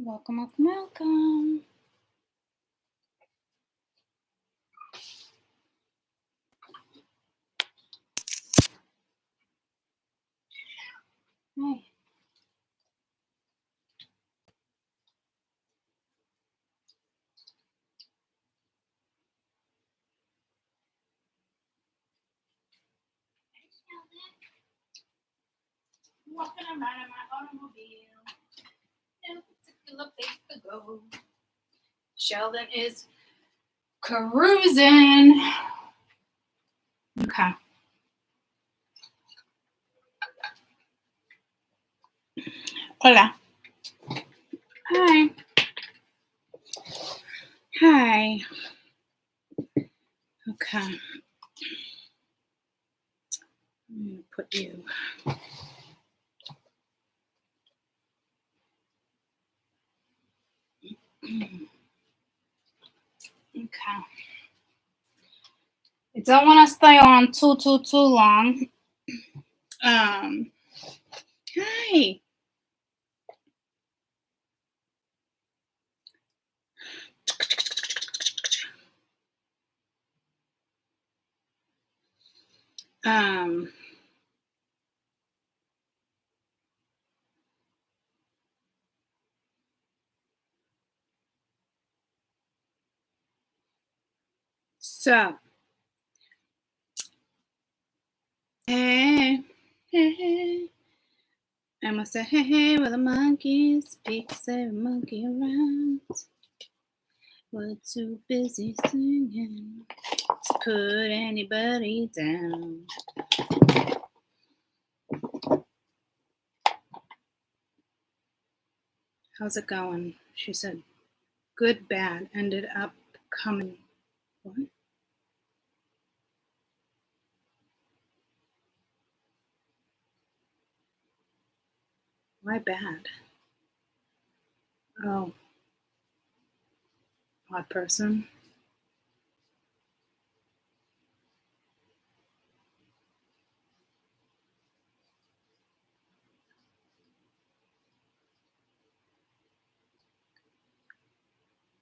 Welcome, welcome, welcome. Hi. Walking around in my automobile. No particular place to go. Sheldon is cruising. Okay. Hola. Hi. Hi. Okay. I'm going to put you. Okay. I don't want to stay on too long. Hi. So, hey, I must say, hey, with the monkeys speaks every monkey around. We're too busy singing to put anybody down. How's it going? She said, good, bad, ended up coming. What? Why bad? Oh. Odd person.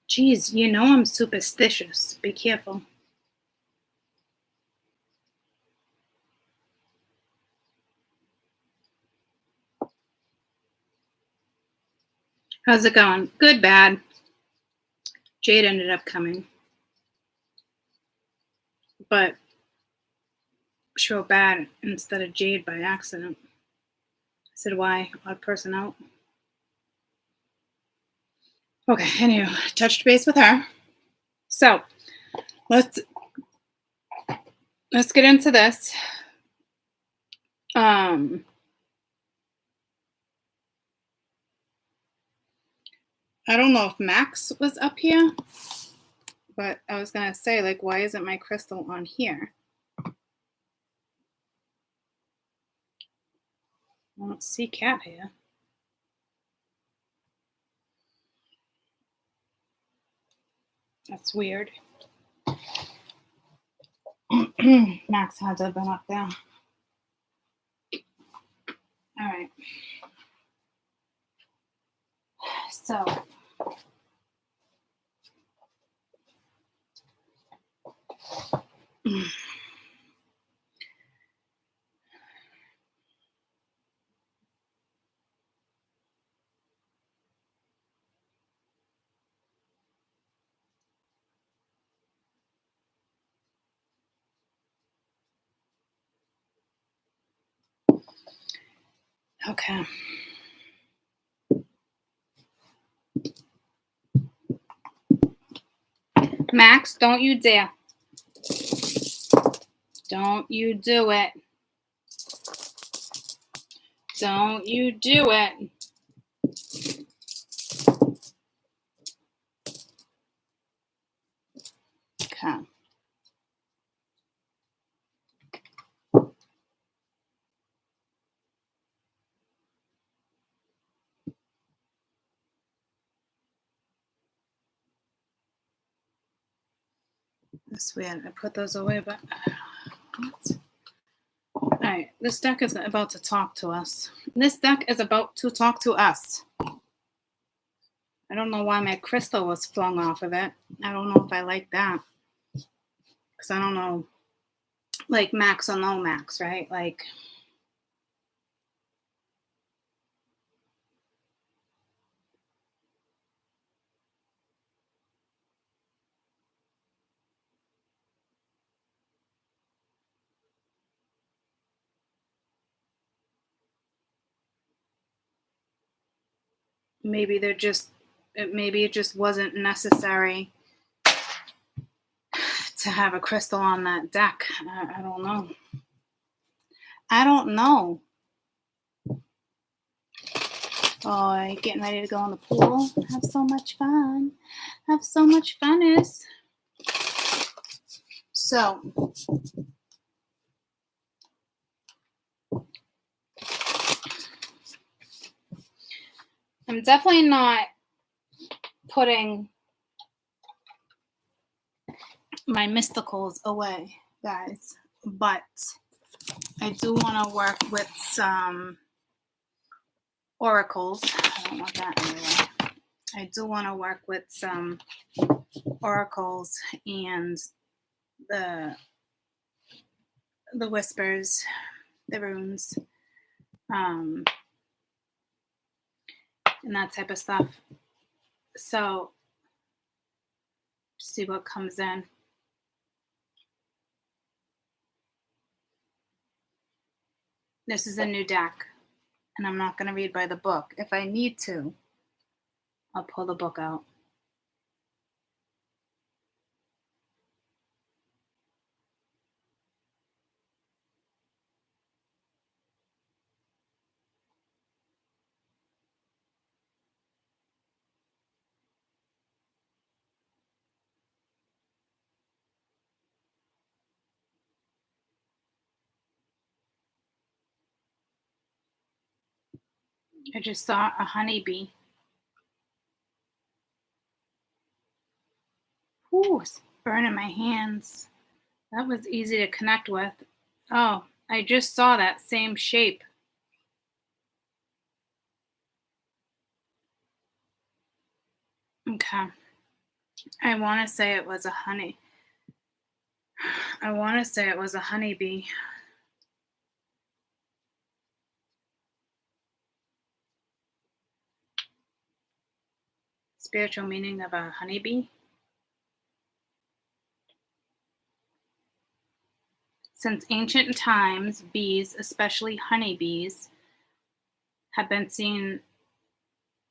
Geez, you know I'm superstitious. Be careful. How's it going? Good, bad. Jade ended up coming. But she wrote bad instead of Jade by accident. I said, why? Odd person out. Okay, anyway, touched base with her. So let's get into this. I don't know if Max was up here, but I was gonna say, like, why isn't my crystal on here? I don't see Cat here. That's weird. Max had to have been up there. All right. So okay. Max, don't you dare. Don't you do it. Don't you do it. Okay. That's weird. I put those away, but what? All right. This deck is about to talk to us. This deck is about to talk to us. I don't know why my crystal was flung off of it. I don't know if I like that. Because I don't know, like max or no max, right? Like, maybe it just wasn't necessary to have a crystal on that deck. I don't know. I don't know. Oh, getting ready to go in the pool. Have so much fun. Have so much funness. So, I'm definitely not putting my mysticals away, guys, but I do want to work with some oracles. I don't want that anyway. I do want to work with some oracles and the whispers, the runes, and that type of stuff. So, see what comes in. This is a new deck, and I'm not going to read by the book. If I need to, I'll pull the book out. I just saw a honeybee. Ooh, it's burning my hands. That was easy to connect with. Oh, I just saw that same shape. Okay. I want to say it was a honey. I want to say it was a honeybee. Spiritual meaning of a honeybee. Since ancient times, bees, especially honeybees, have been seen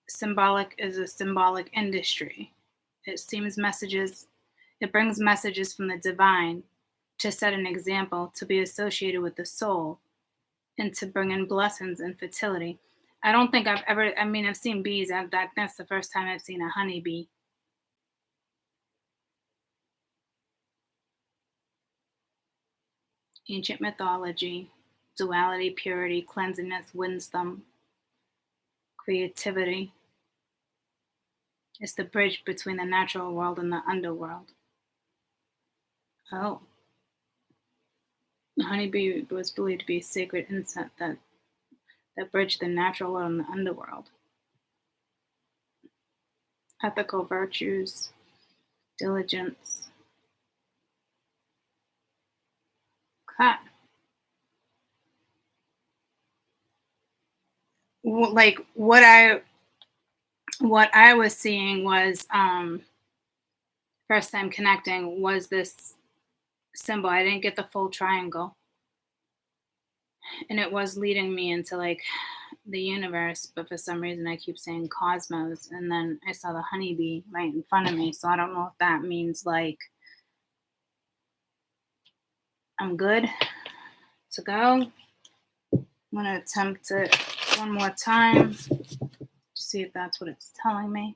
symbolic as a symbolic industry. It brings messages from the divine to set an example, to be associated with the soul, and to bring in blessings and fertility. I don't think I've seen bees. That's the first time I've seen a honeybee. Ancient mythology, duality, purity, cleanliness, wisdom, creativity. It's the bridge between the natural world and the underworld. Oh. The honeybee was believed to be a sacred insect that bridged the natural world and the underworld. Ethical virtues, diligence. Okay. Like what I was seeing was first time connecting was this symbol. I didn't get the full triangle, and it was leading me into like the universe, but for some reason I keep saying cosmos, and then I saw the honeybee right in front of me, so I don't know if that means like I'm good to go. I'm going to attempt it one more time to see if that's what it's telling me.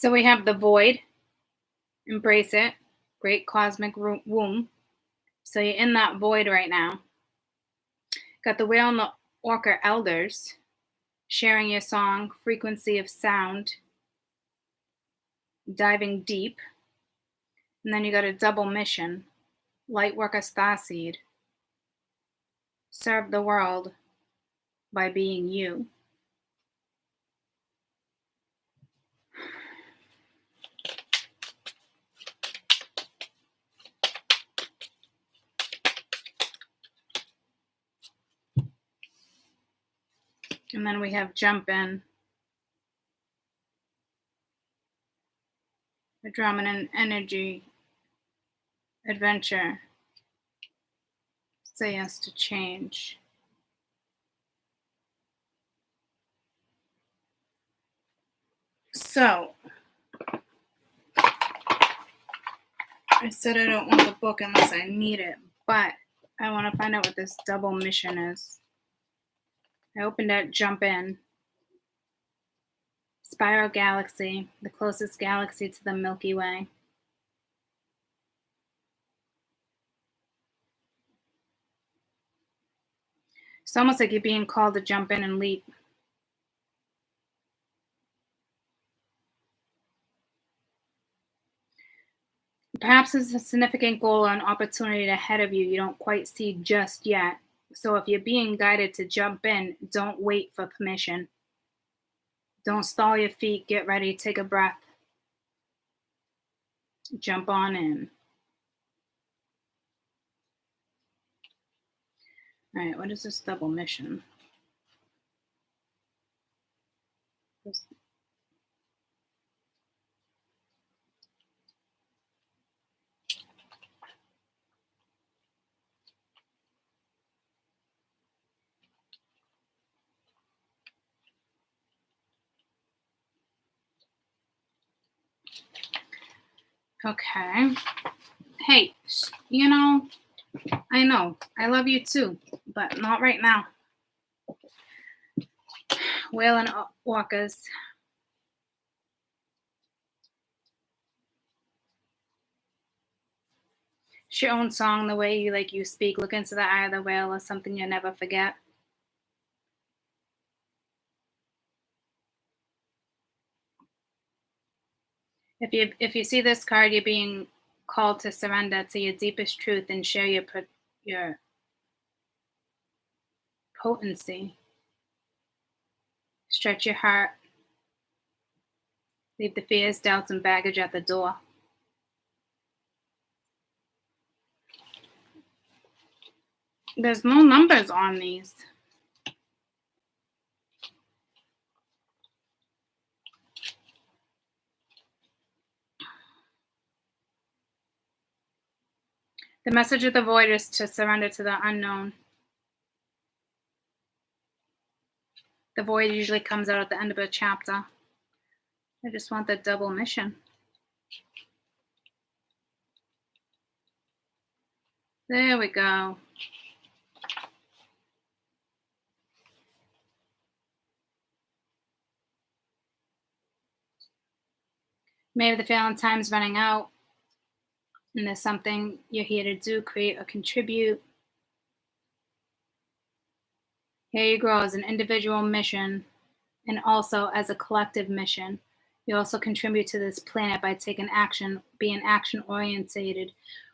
So we have the void. Embrace it. Great cosmic womb. So you're in that void right now. Got the whale and the orca elders sharing your song, frequency of sound, diving deep. And then you got a double mission. Light worker Starseed. Serve the world by being you. And then we have jump in. The drama and energy. Adventure. Say yes to change. So, I said I don't want the book unless I need it, but I want to find out what this double mission is. I opened it, jump in. Spiral galaxy, the closest galaxy to the Milky Way. It's almost like you're being called to jump in and leap. Perhaps there's a significant goal or an opportunity ahead of you don't quite see just yet. So if you're being guided to jump in, don't wait for permission. Don't stall your feet. Get ready. Take a breath. Jump on in. All right, what is this double mission? Okay. Hey, I know, I love you too, but not right now. Whale and orcas. It's your own song, the way you speak. Look into the eye of the whale is something you'll never forget. If you see this card, you're being called to surrender to your deepest truth and share your potency. Stretch your heart. Leave the fears, doubts, and baggage at the door. There's no numbers on these. The message of the void is to surrender to the unknown. The void usually comes out at the end of a chapter. I just want the double mission. There we go. Maybe the failing time's running out and there's something you're here to do, create, or contribute. Here you grow as an individual mission and also as a collective mission. You also contribute to this planet by taking action, being action-orientated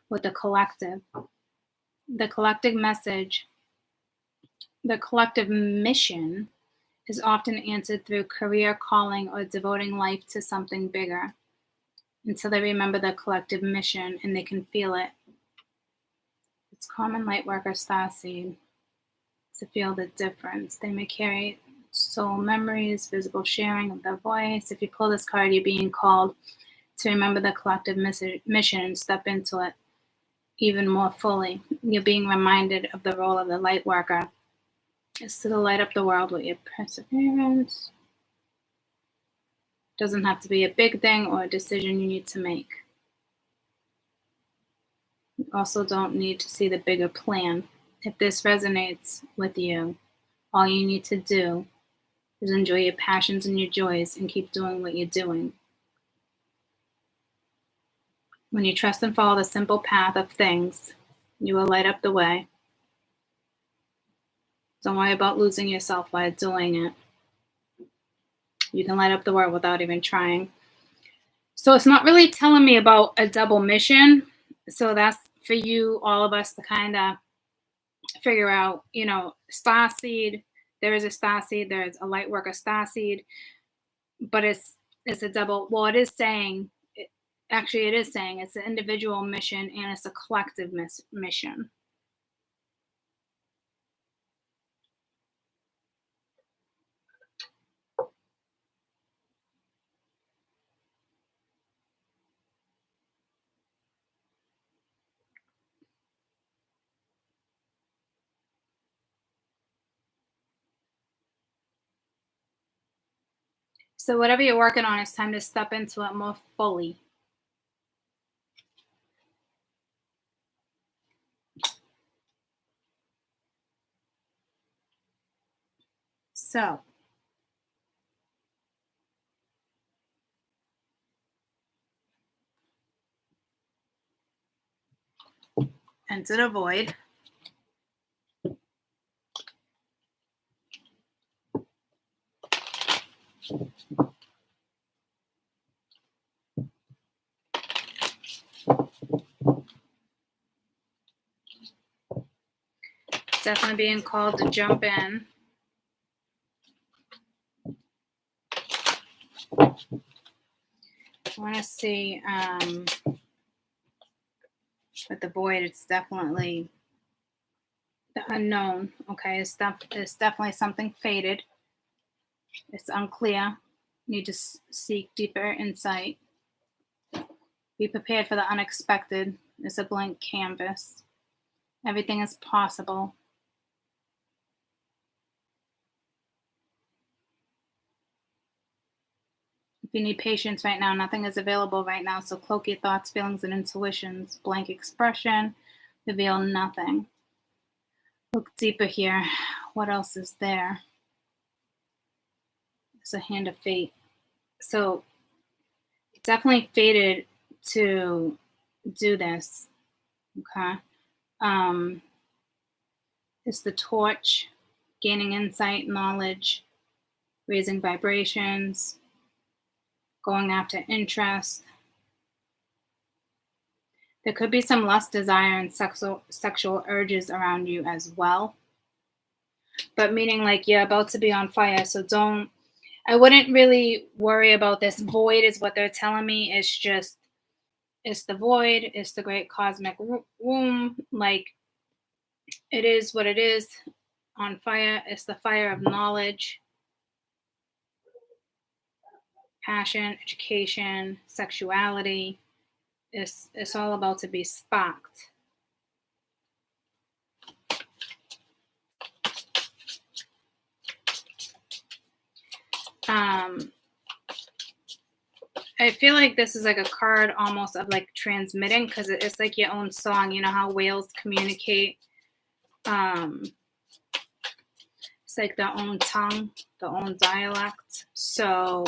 with the collective. The collective message, the collective mission is often answered through career calling or devoting life to something bigger until they remember the collective mission and they can feel it. It's common light worker Starseed to feel the difference. They may carry soul memories, visible sharing of their voice. If you pull this card, you're being called to remember the collective mission and step into it even more fully. You're being reminded of the role of the light worker is to light up the world with your perseverance. Doesn't have to be a big thing or a decision you need to make. You also don't need to see the bigger plan. If this resonates with you, all you need to do is enjoy your passions and your joys and keep doing what you're doing. When you trust and follow the simple path of things, you will light up the way. Don't worry about losing yourself while doing it. You can light up the world without even trying. So it's not really telling me about a double mission. So that's for you, all of us, to kind of figure out, Starseed. There is a Starseed. There's a light worker Starseed, but it's a double. Well, it is saying. Actually, it is saying it's an individual mission and it's a collective mission. So whatever you're working on, it's time to step into it more fully. So, enter the void. Definitely being called to jump in. I want to see with the void, it's definitely the unknown. Okay, it's definitely something faded. It's unclear. You need to seek deeper insight. Be prepared for the unexpected. It's a blank canvas. Everything is possible. If you need patience right now, nothing is available right now. So cloak your thoughts, feelings, and intuitions. Blank expression. Reveal nothing. Look deeper here. What else is there? It's a hand of fate. So definitely fated to do this. Okay. It's the torch, gaining insight, knowledge, raising vibrations, going after interest. There could be some lust, desire, and sexual urges around you as well. But meaning like you're about to be on fire. So I wouldn't really worry about this. Void is what they're telling me. It's the void. It's the great cosmic womb. Like, it is what it is. On fire. It's the fire of knowledge, passion, education, sexuality. It's all about to be sparked. I feel like this is like a card almost of like transmitting, because it's like your own song. You know how whales communicate? It's like their own tongue, their own dialect. So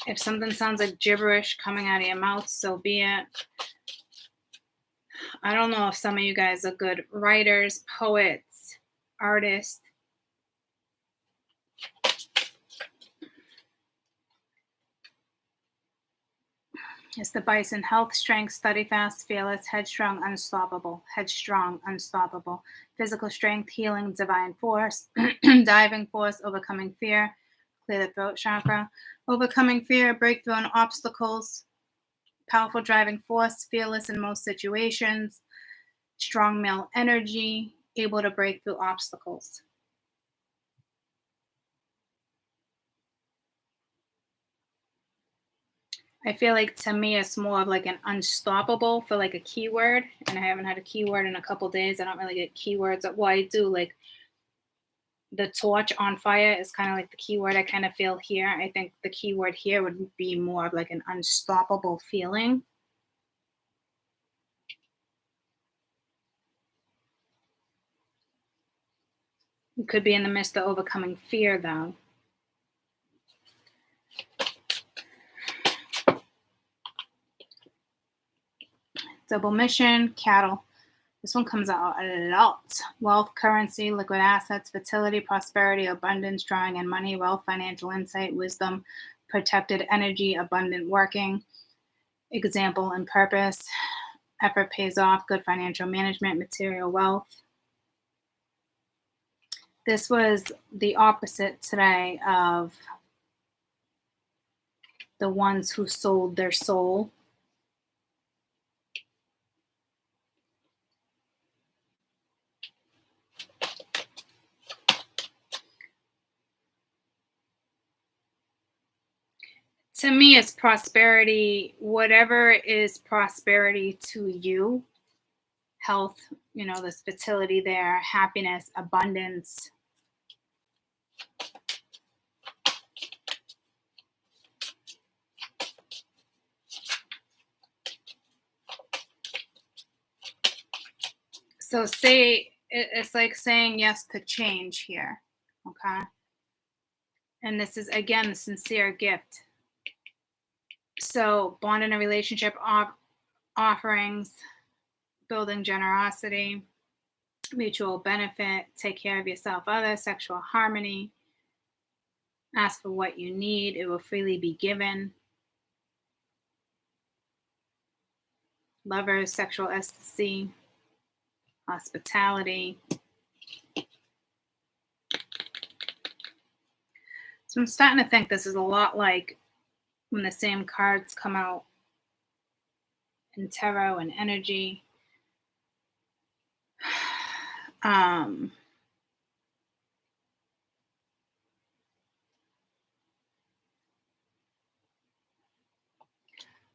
if something sounds like gibberish coming out of your mouth, so be it. I don't know if some of you guys are good writers, poets, artists. It's the bison. Health, strength, steady, fast, fearless, headstrong, unstoppable. Headstrong, unstoppable. Physical strength, healing, divine force, diving force, overcoming fear. Clear the throat chakra. Overcoming fear, breakthrough on obstacles. Powerful driving force, fearless in most situations. Strong male energy, able to break through obstacles. I feel like to me it's more of like an unstoppable for like a keyword, and I haven't had a keyword in a couple days. I don't really get keywords. Well, I do, like the torch on fire is kind of like the keyword I kind of feel here. I think the keyword here would be more of like an unstoppable feeling. You could be in the midst of overcoming fear though. Double mission, cattle. This one comes out a lot. Wealth, currency, liquid assets, fertility, prosperity, abundance, drawing in money, wealth, financial insight, wisdom, protected energy, abundant working, example and purpose, effort pays off, good financial management, material wealth. This was the opposite today of the ones who sold their soul. To me, it's prosperity, whatever is prosperity to you. Health, there's fertility there, happiness, abundance. So it's like saying yes to change here, okay? And this is, again, the sincere gift. So bond in a relationship, offerings, building generosity, mutual benefit, take care of yourself, others, sexual harmony, ask for what you need, it will freely be given. Lovers, sexual ecstasy, hospitality. So I'm starting to think this is a lot like when the same cards come out in tarot and energy.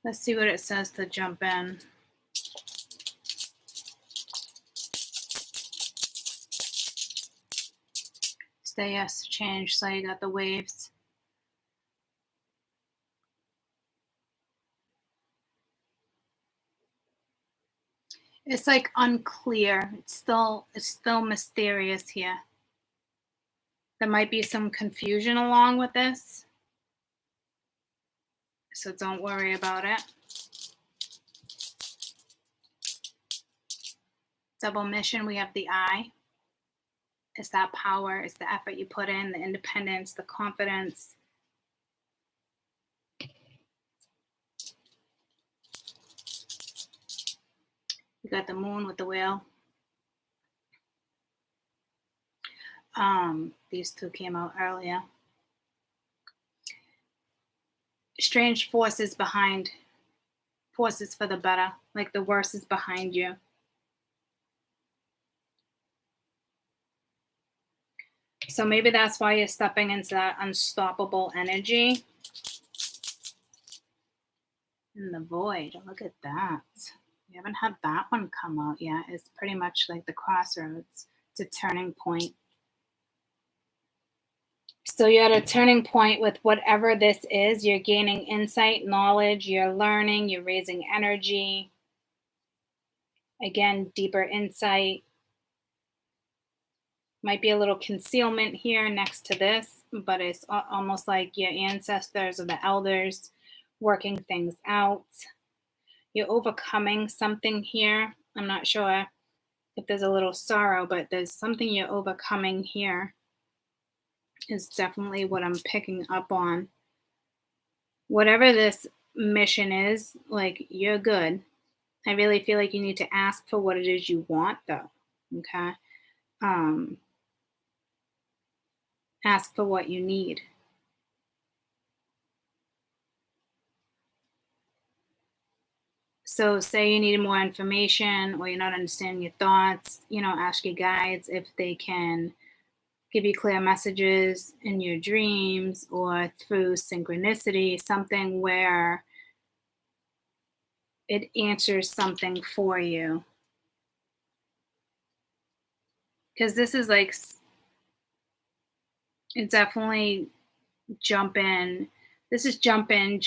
Let's see what it says to jump in. Say yes to change. So you got the waves. It's like unclear. It's still mysterious here. There might be some confusion along with this, so don't worry about it. Double mission, we have the eye. It's that power, it's the effort you put in, the independence, the confidence. You got the moon with the wheel. These two came out earlier. Strange forces for the better, like the worst is behind you. So maybe that's why you're stepping into that unstoppable energy. In the void, look at that. You haven't had that one come out yet. It's pretty much like the crossroads. It's a turning point. So you're at a turning point with whatever this is. You're gaining insight, knowledge, you're learning, you're raising energy. Again, deeper insight. Might be a little concealment here next to this, but it's almost like your ancestors or the elders working things out. You're overcoming something here. I'm not sure if there's a little sorrow, but there's something you're overcoming here. Is definitely what I'm picking up on. Whatever this mission is, like, you're good. I really feel like you need to ask for what it is you want, though. Okay? Ask for what you need. So say you need more information or you're not understanding your thoughts, ask your guides if they can give you clear messages in your dreams or through synchronicity, something where it answers something for you. Because this is like, it definitely jump in. This is jump in.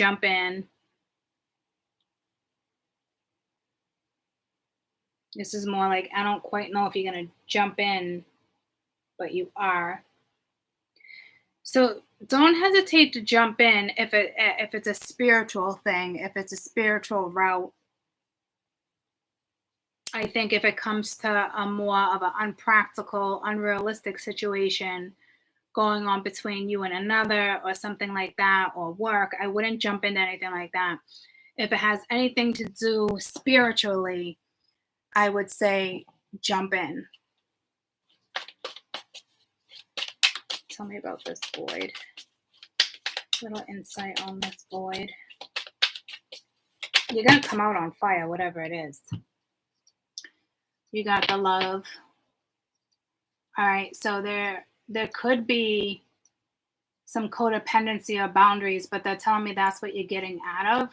This is more like, I don't quite know if you're going to jump in, but you are. So don't hesitate to jump in if it's a spiritual thing, if it's a spiritual route. I think if it comes to a more of an unpractical, unrealistic situation going on between you and another or something like that, or work, I wouldn't jump into anything like that. If it has anything to do spiritually, I would say jump in. Tell me about this void. Little insight on this void. You're going to come out on fire, whatever it is. You got the love. All right, so there could be some codependency or boundaries, but they're telling me that's what you're getting out of.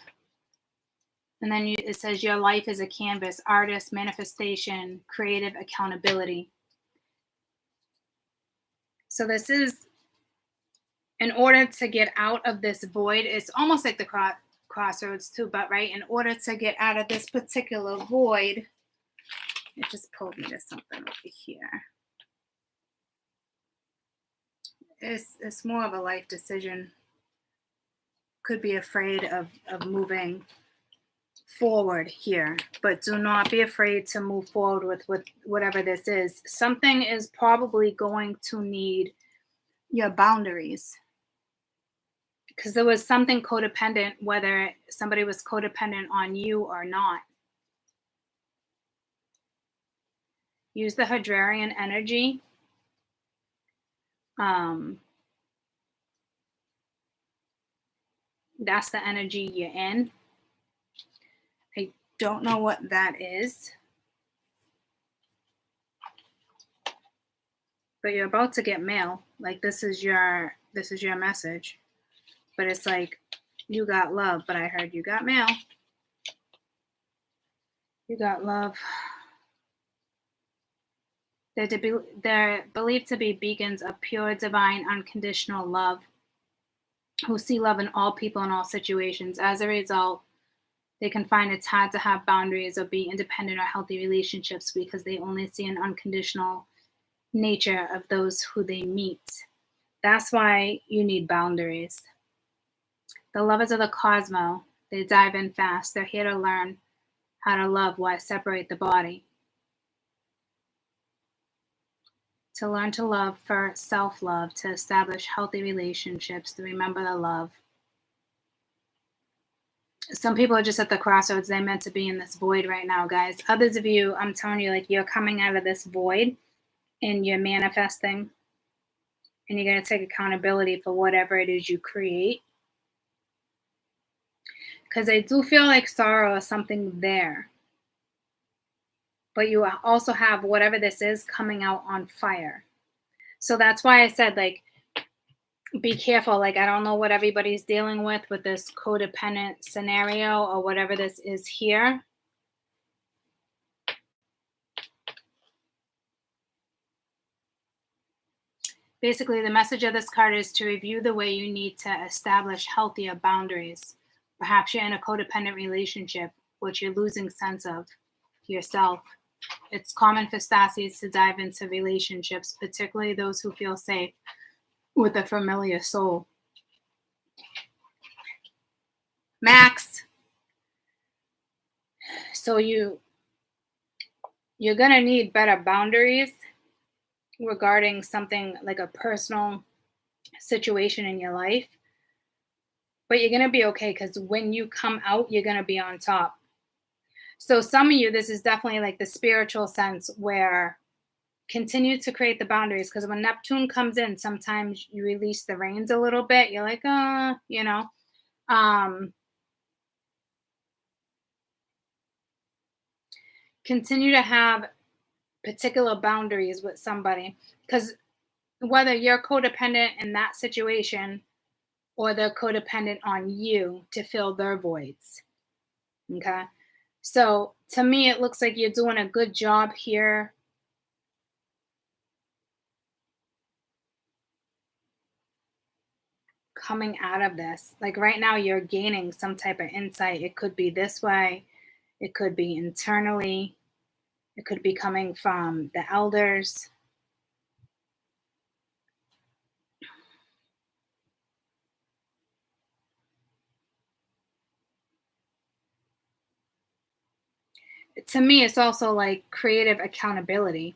And then it says your life is a canvas, artist, manifestation, creative accountability. So this is, in order to get out of this void, it's almost like the crossroads too, but right, in order to get out of this particular void, it just pulled me to something over here. It's more of a life decision. Could be afraid of moving forward here, but do not be afraid to move forward with whatever this is. Something is probably going to need your boundaries, because there was something codependent, whether somebody was codependent on you or not. Use the Hadrian energy. That's the energy you're in. I don't know what that is, but you're about to get mail. Like this is your message, but it's like you got love, but I heard you got mail. You got love. They're believed to be beacons of pure, divine, unconditional love, who see love in all people in all situations. As a result, they can find it's hard to have boundaries or be independent or healthy relationships because they only see an unconditional nature of those who they meet. That's why you need boundaries. The lovers of the cosmos, they dive in fast. They're here to learn how to love. Why separate the body? To learn to love for self-love, to establish healthy relationships, to remember the love. Some people are just at the crossroads. They're meant to be in this void right now, guys. Others of you, I'm telling you, like, you're coming out of this void and you're manifesting, and you're going to take accountability for whatever it is you create. Because I do feel like sorrow is something there. But you also have whatever this is coming out on fire. So that's why I said, like, be careful. Like, I don't know what everybody's dealing with this codependent scenario or whatever this is here. Basically, the message of this card is to review the way you need to establish healthier boundaries. Perhaps you're in a codependent relationship, which you're losing sense of yourself. It's common for Starseeds to dive into relationships, particularly those who feel safe with a familiar soul. Max. So you're going to need better boundaries regarding something like a personal situation in your life. But you're going to be okay, because when you come out, you're going to be on top. So some of you, this is definitely like the spiritual sense where continue to create the boundaries, because when Neptune comes in, sometimes you release the reins a little bit. You're like, you know. Continue to have particular boundaries with somebody, because whether you're codependent in that situation or they're codependent on you to fill their voids. Okay. So to me, it looks like you're doing a good job here. Coming out of this, like right now, you're gaining some type of insight. It could be this way. It could be internally. It could be coming from the elders. to me, it's also like creative accountability.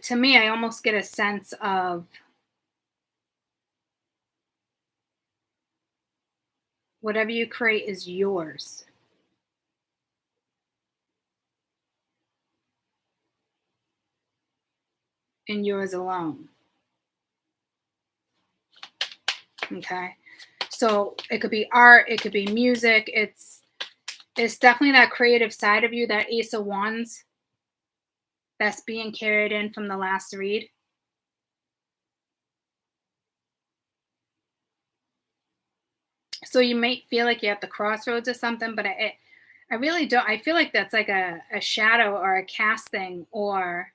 To me, I almost get a sense of whatever you create is yours and yours alone. Okay. So it could be art, it could be music. It's definitely that creative side of you, that Ace of Wands that's being carried in from the last read. So you might feel like you're at the crossroads or something, but I really don't. I feel like that's like a shadow or a casting or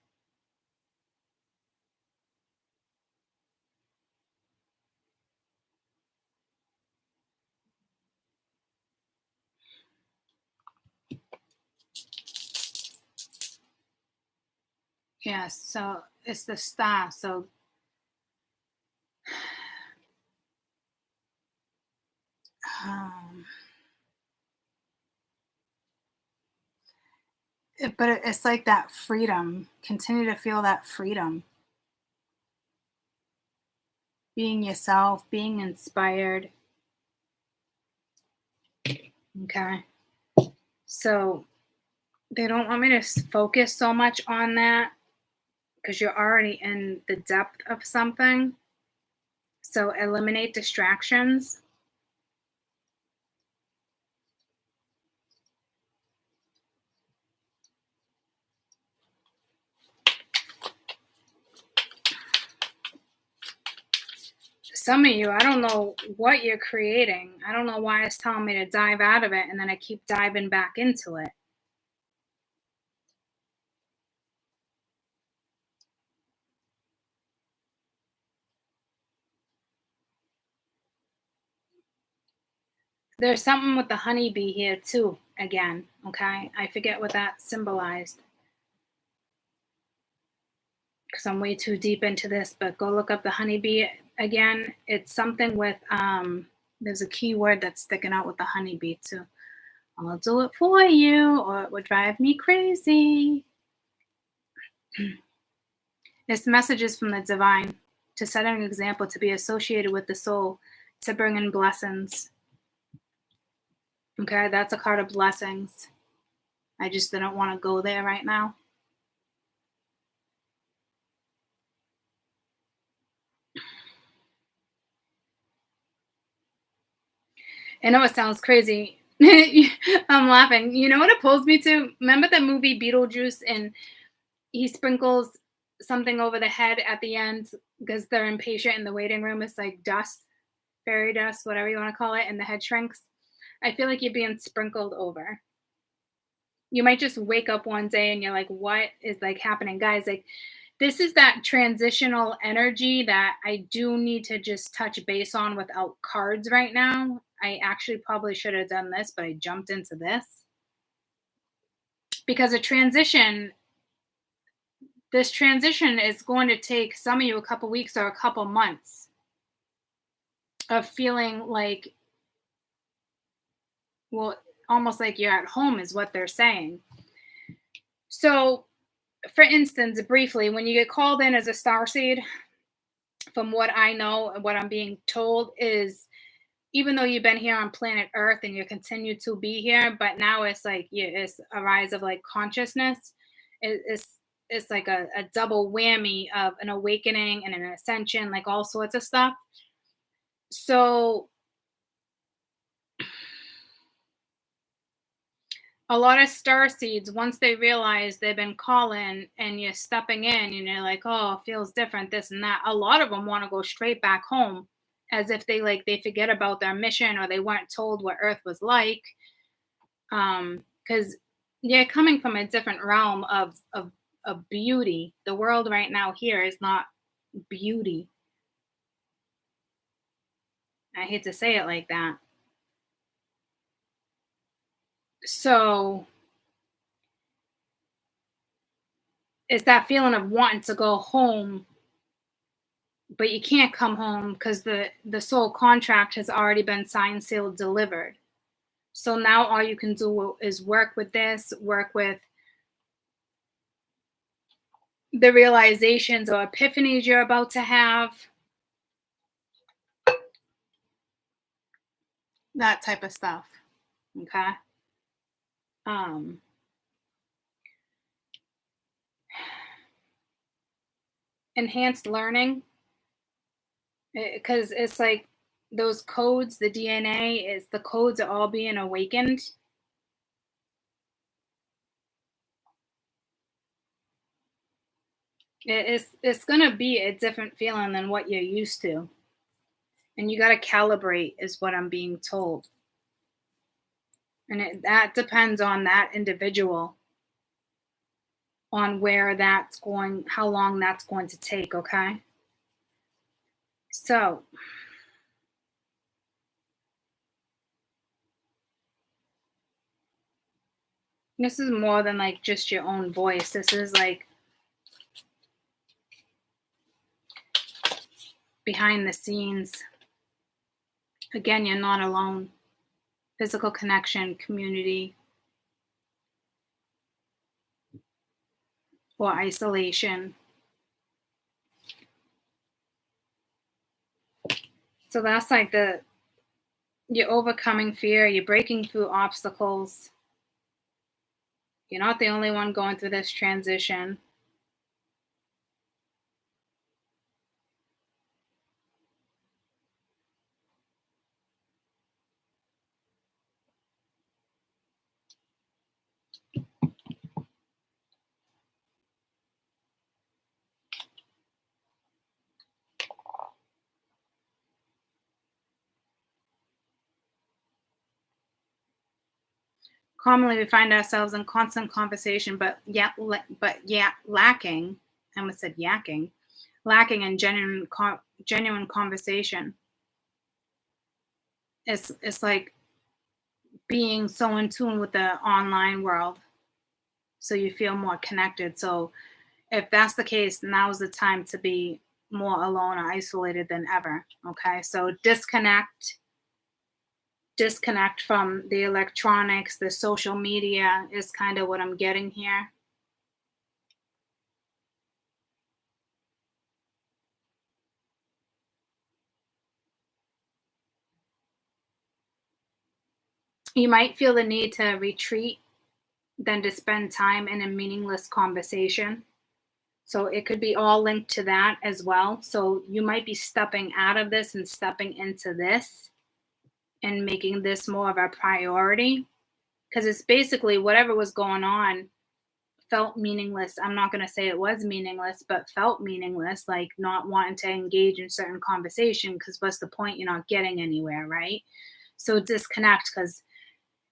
yeah. So it's the star. So um, but it's like that freedom. Continue to feel that freedom. Being yourself, being inspired. Okay. So they don't want me to focus so much on that because you're already in the depth of something. So eliminate distractions. Some of you, I don't know what you're creating. I don't know why it's telling me to dive out of it and then I keep diving back into it. There's something with the honeybee here too, again, okay? I forget what that symbolized because I'm way too deep into this, but go look up the honeybee again. It's something with, there's a key word that's sticking out with the honeybee too. I'll do it for you or it would drive me crazy. This message is from the divine to set an example, to be associated with the soul, to bring in blessings. Okay, that's a card of blessings. I just didn't want to go there right now. I know it sounds crazy. I'm laughing. You know what it pulls me to? Remember the movie Beetlejuice and he sprinkles something over the head at the end because they're impatient in the waiting room. It's like dust, fairy dust, whatever you want to call it, and the head shrinks. I feel like you're being sprinkled over. You might just wake up one day and you're like, what is like happening? Guys, like this is that transitional energy that I do need to just touch base on without cards right now. I actually probably should have done this, but I jumped into this because this transition is going to take some of you a couple weeks or a couple months of feeling like, well, almost like you're at home is what they're saying. So, for instance, briefly, when you get called in as a starseed, from what I know and what I'm being told is even though you've been here on planet Earth and you continue to be here, but now it's like it's a rise of like consciousness. It's like a double whammy of an awakening and an ascension, like all sorts of stuff. So a lot of star seeds, once they realize they've been calling and you're stepping in and you're like, oh, it feels different, this and that. A lot of them want to go straight back home as if they forget about their mission or they weren't told what Earth was like. Because you're coming from a different realm of beauty. The world right now here is not beauty. I hate to say it like that. So it's that feeling of wanting to go home, but you can't come home because the soul contract has already been signed, sealed, delivered. So now all you can do is work with this, work with the realizations or epiphanies you're about to have. That type of stuff. Okay. Enhanced learning, because it's like those codes, the DNA is the codes are all being awakened. It's gonna be a different feeling than what you're used to, and you got to calibrate, is what I'm being told, and that depends on that individual, on where that's going, how long that's going to take. Okay, so this is more than like just your own voice. This is like behind the scenes. Again, you're not alone. Physical connection, community, or isolation. So that's like you're overcoming fear, you're breaking through obstacles. You're not the only one going through this transition. Commonly, we find ourselves in constant conversation, but lacking. I almost said yakking, lacking in genuine conversation. It's like being so in tune with the online world, so you feel more connected. So, if that's the case, now's the time to be more alone or isolated than ever. Okay, so disconnect from the electronics, the social media is kind of what I'm getting here. You might feel the need to retreat than to spend time in a meaningless conversation. So it could be all linked to that as well. So you might be stepping out of this and stepping into this and making this more of a priority, because it's basically whatever was going on felt meaningless. I'm not going to say it was meaningless, but felt meaningless, like not wanting to engage in certain conversation, because what's the point? You're not getting anywhere, right? So disconnect, because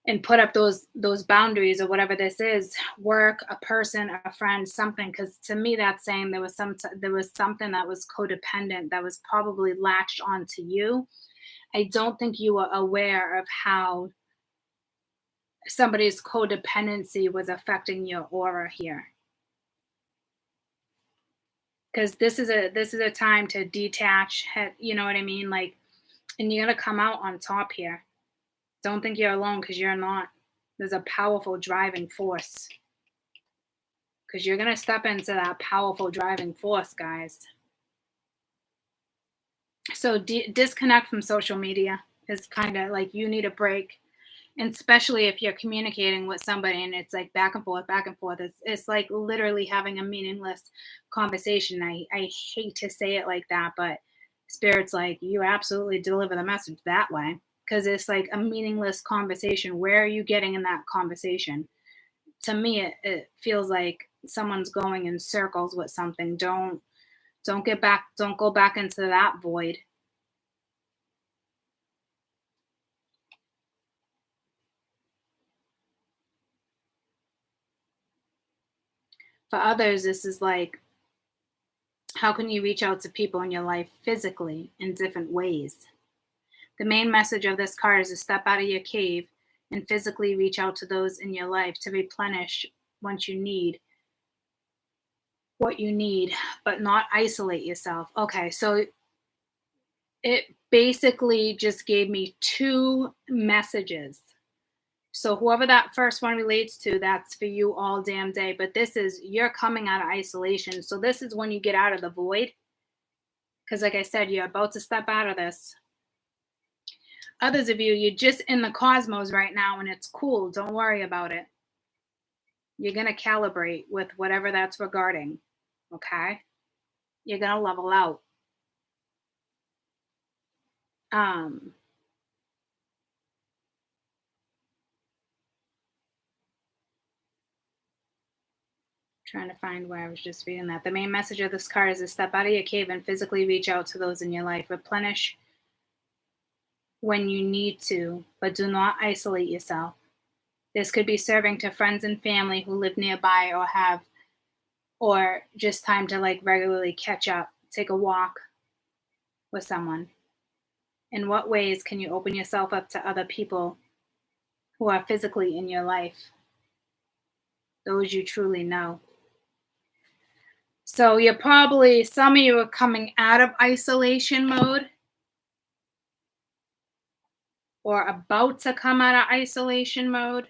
and put up those boundaries, or whatever this is, work, a person, a friend, something, because to me that's saying there was something that was codependent, that was probably latched onto you. I don't think you were aware of how somebody's codependency was affecting your aura here, because this is a time to detach, you know what I mean, like, and you're going to come out on top here. Don't think you're alone, because you're not. There's a powerful driving force, because you're going to step into that powerful driving force, guys. So disconnect from social media is kind of like, you need a break. And especially if you're communicating with somebody and it's like back and forth, it's like literally having a meaningless conversation. I hate to say it like that, but Spirit's like, you absolutely deliver the message that way, because it's like a meaningless conversation. Where are you getting in that conversation? To me, it feels like someone's going in circles with something. Don't go back into that void. For others, this is like, how can you reach out to people in your life physically in different ways? The main message of this card is to step out of your cave and physically reach out to those in your life to replenish what you need, but not isolate yourself. Okay, so it basically just gave me two messages. So whoever that first one relates to, that's for you all damn day. But this is, you're coming out of isolation. So this is when you get out of the void. Because like I said, you're about to step out of this. Others of you, you're just in the cosmos right now and it's cool. Don't worry about it. You're going to calibrate with whatever that's regarding. Okay? You're going to level out. Trying to find where I was just reading that. The main message of this card is to step out of your cave and physically reach out to those in your life. Replenish when you need to, but do not isolate yourself. This could be serving to friends and family who live nearby or just time to like regularly catch up, take a walk with someone. In what ways can you open yourself up to other people who are physically in your life? Those you truly know. So you're probably, some of you are coming out of isolation mode or about to come out of isolation mode.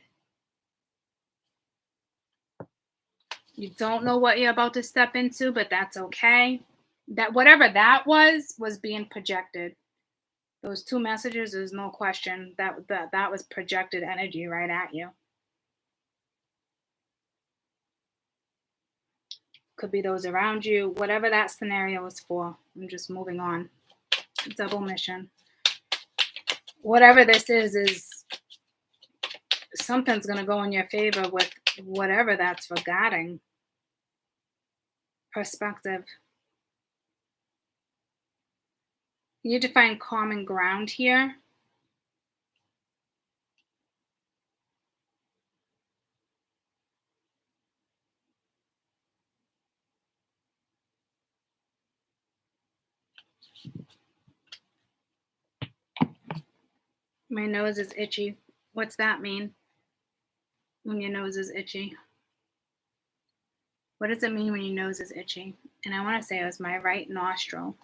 You don't know what you're about to step into, but that's okay. That whatever that was being projected. Those two messages, there's no question that was projected energy right at you. Could be those around you, whatever that scenario is for. I'm just moving on. Double mission. Whatever this is something's going to go in your favor with whatever that's regarding. Perspective. You need to find common ground here. My nose is itchy. What's that mean? When your nose is itchy? What does it mean when your nose is itchy? And I want to say it was my right nostril.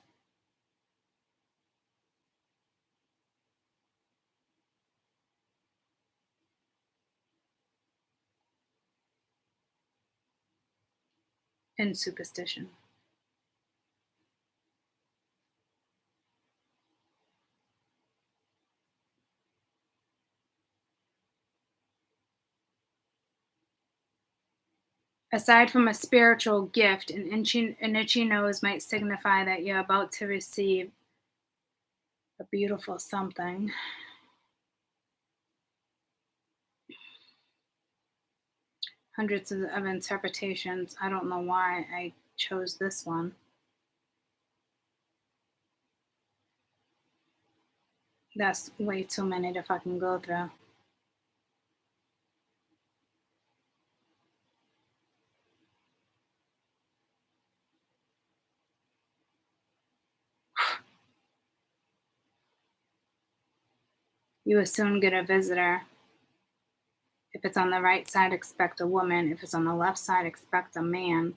In superstition. Aside from a spiritual gift, an itchy nose might signify that you're about to receive a beautiful something. Hundreds of interpretations. I don't know why I chose this one. That's way too many to fucking go through. You will soon get a visitor. If it's on the right side, expect a woman. If it's on the left side, expect a man.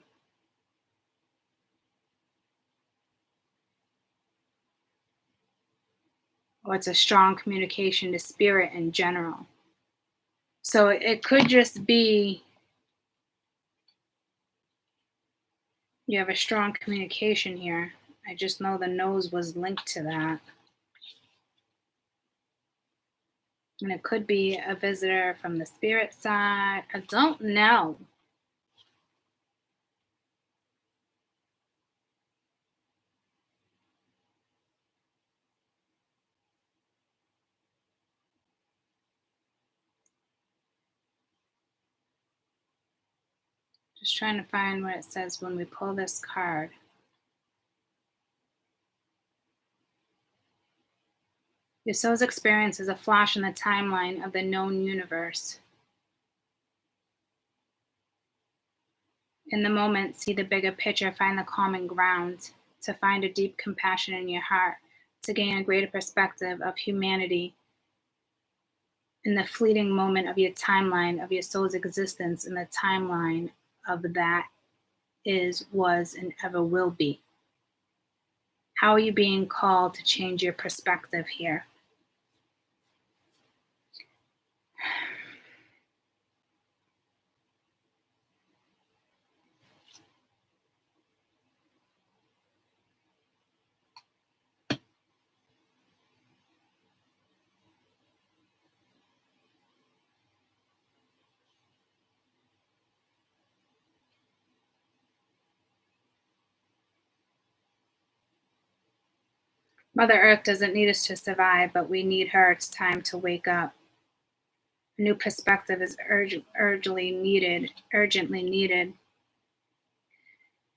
Or it's a strong communication to spirit in general. So it could just be you have a strong communication here. I just know the nose was linked to that. And it could be a visitor from the spirit side. I don't know. Just trying to find what it says when we pull this card. Your soul's experience is a flash in the timeline of the known universe. In the moment, see the bigger picture, find the common ground, to find a deep compassion in your heart, to gain a greater perspective of humanity in the fleeting moment of your timeline of your soul's existence, in the timeline of that is, was, and ever will be. How are you being called to change your perspective here? Mother Earth doesn't need us to survive, but we need her. It's time to wake up. A new perspective is urgently needed.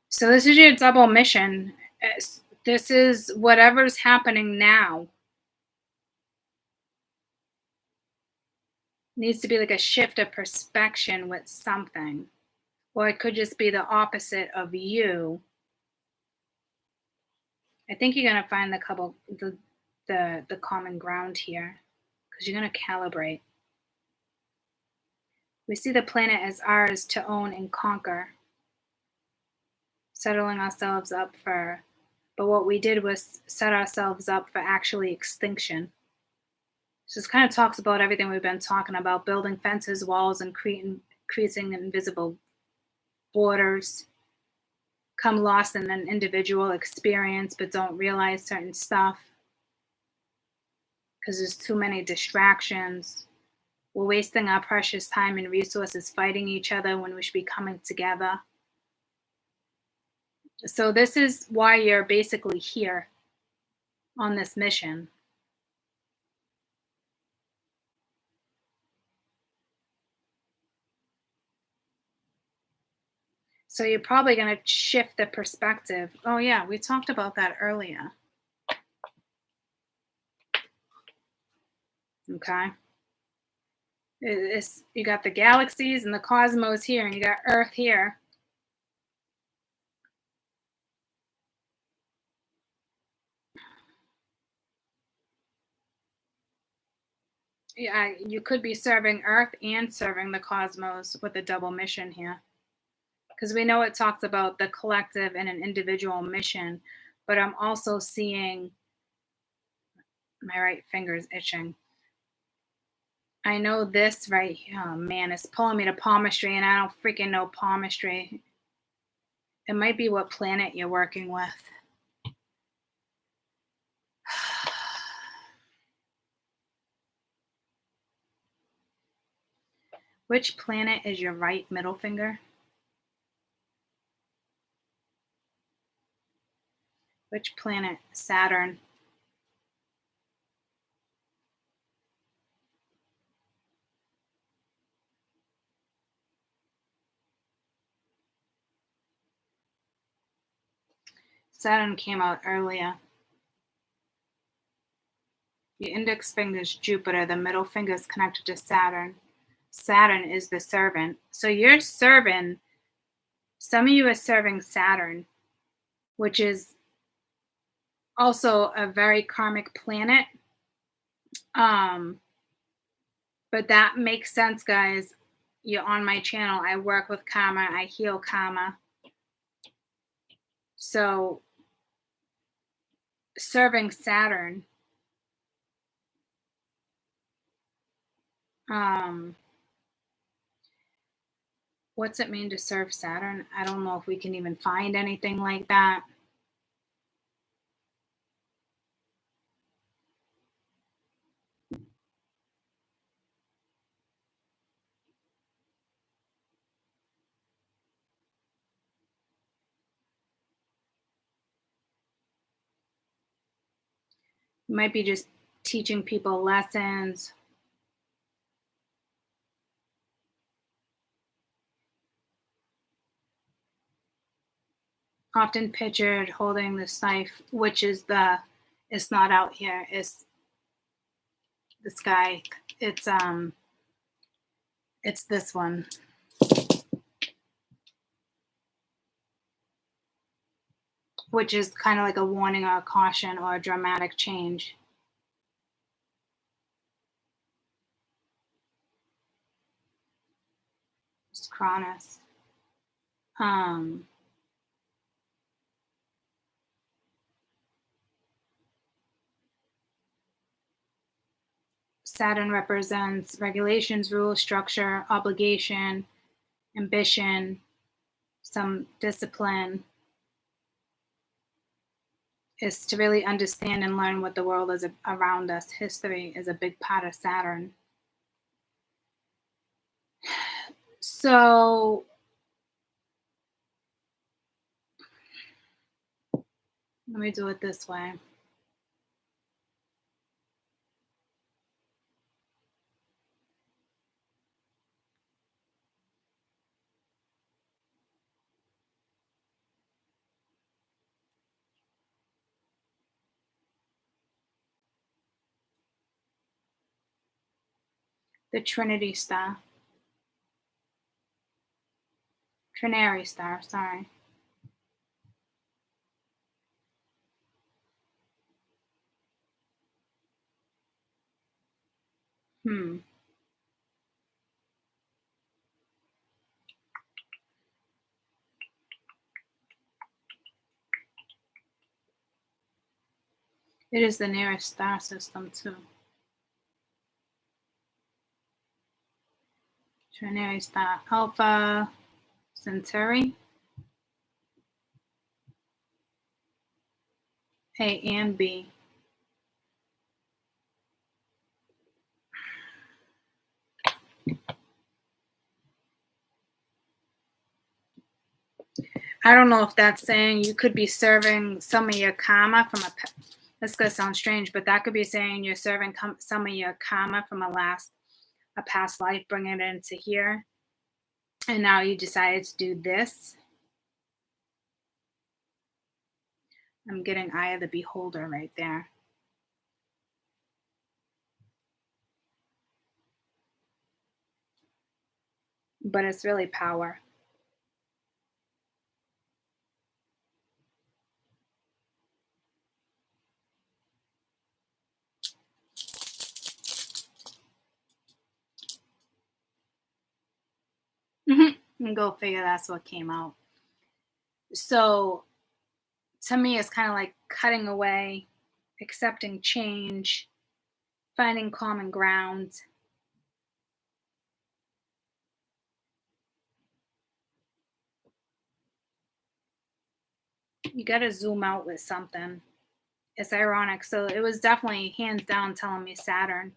So this is your double mission. This is whatever's happening now. Needs to be like a shift of perspective with something. Or it could just be the opposite of you. I think you're gonna find the common ground here, because you're gonna calibrate. We see the planet as ours to own and conquer, settling ourselves up for, but what we did was set ourselves up for actually extinction. So this kind of talks about everything we've been talking about: building fences, walls, and creating invisible borders. Come lost in an individual experience, but don't realize certain stuff because there's too many distractions. We're wasting our precious time and resources fighting each other when we should be coming together. So this is why you're basically here on this mission. So you're probably going to shift the perspective. Oh yeah, we talked about that earlier. Okay. You got the galaxies and the cosmos here, and you got Earth here. Yeah, you could be serving Earth and serving the cosmos with a double mission here. Because we know it talks about the collective and an individual mission, but I'm also seeing my right finger is itching. I know this right here. Oh man, it's pulling me to palmistry, and I don't freaking know palmistry. It might be what planet you're working with. Which planet is your right middle finger? Which planet? Saturn. Saturn came out earlier. Your index finger is Jupiter. The middle finger is connected to Saturn. Saturn is the servant. So you're serving, some of you are serving Saturn, which is also a very karmic planet. But that makes sense, guys. You're on my channel. I work with karma. I heal karma. So serving Saturn, what's it mean to serve Saturn? I don't know if we can even find anything like that. It might be just teaching people lessons. Often pictured holding this knife, which is it's not out here, it's the sky. It's this one. Which is kind of like a warning or a caution or a dramatic change. It's Cronus. Saturn represents regulations, rules, structure, obligation, ambition, some discipline. Is to really understand and learn what the world is around us. History is a big part of Saturn. So let me do it this way. The Trinity star. Trinary star, sorry. It is the nearest star system, too. Trinary star. Alpha Centauri. A and B. I don't know if that's saying you could be serving some of your karma from a... This could sound strange, but that could be saying you're serving some of your karma from a past life, bringing it into here. And now you decided to do this. I'm getting Eye of the Beholder right there. But it's really power. And go figure, that's what came out. So to me, it's kind of like cutting away, accepting change, finding common ground. You got to zoom out with something. It's ironic. So it was definitely hands down telling me Saturn.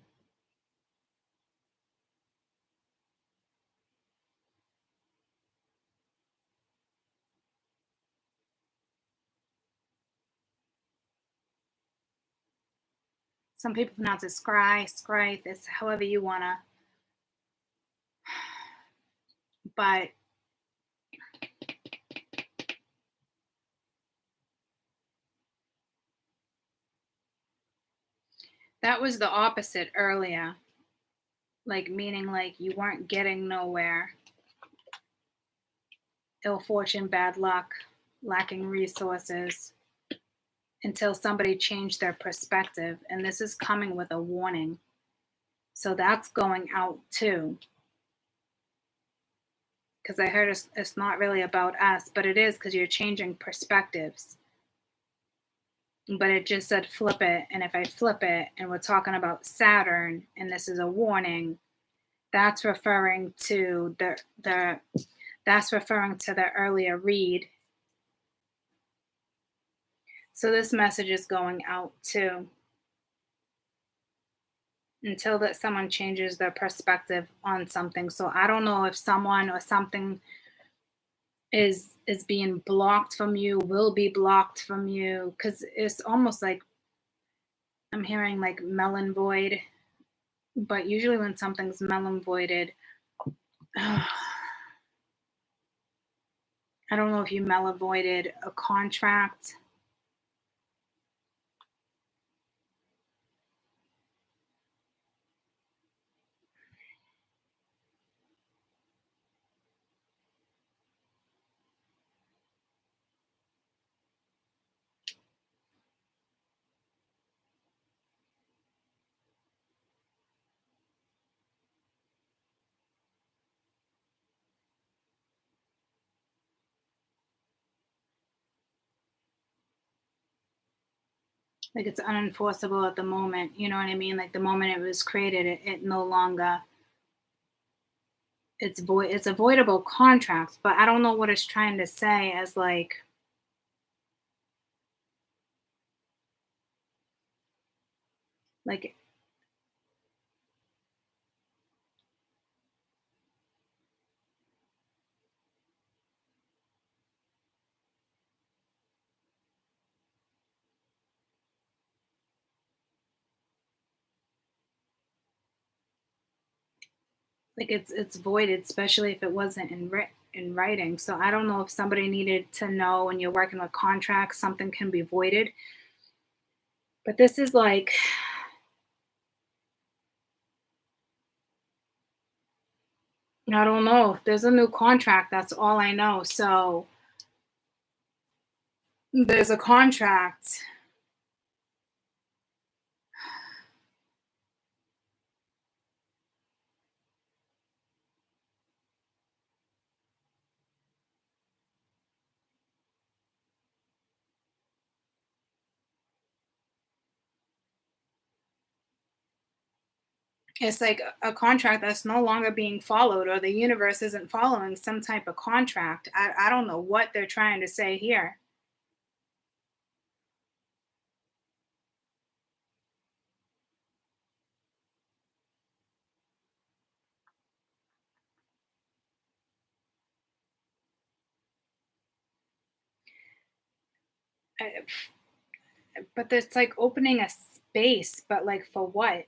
Some people pronounce it scry, it's however you want to. But that was the opposite earlier. Like, meaning like you weren't getting nowhere. Ill fortune, bad luck, lacking resources, until somebody changed their perspective. And this is coming with a warning. So that's going out too. Because I heard it's not really about us, but it is, because you're changing perspectives. But it just said flip it. And if I flip it and we're talking about Saturn and this is a warning, that's referring to the earlier read. So this message is going out too. Until that someone changes their perspective on something. So I don't know if someone or something is being blocked from you, will be blocked from you, because it's almost like I'm hearing like melon void. But usually when something's melon voided, I don't know if you melon voided a contract. Like, it's unenforceable at the moment. You know what I mean? Like, the moment it was created, it no longer, it's avoidable contracts. But I don't know what it's trying to say as like it's voided, especially if it wasn't in writing. So I don't know if somebody needed to know when you're working with contracts, something can be voided. But this is like, I don't know. There's a new contract. That's all I know. So there's a contract. It's like a contract that's no longer being followed, or the universe isn't following some type of contract. I don't know what they're trying to say here. I- But it's like opening a space, but like for what?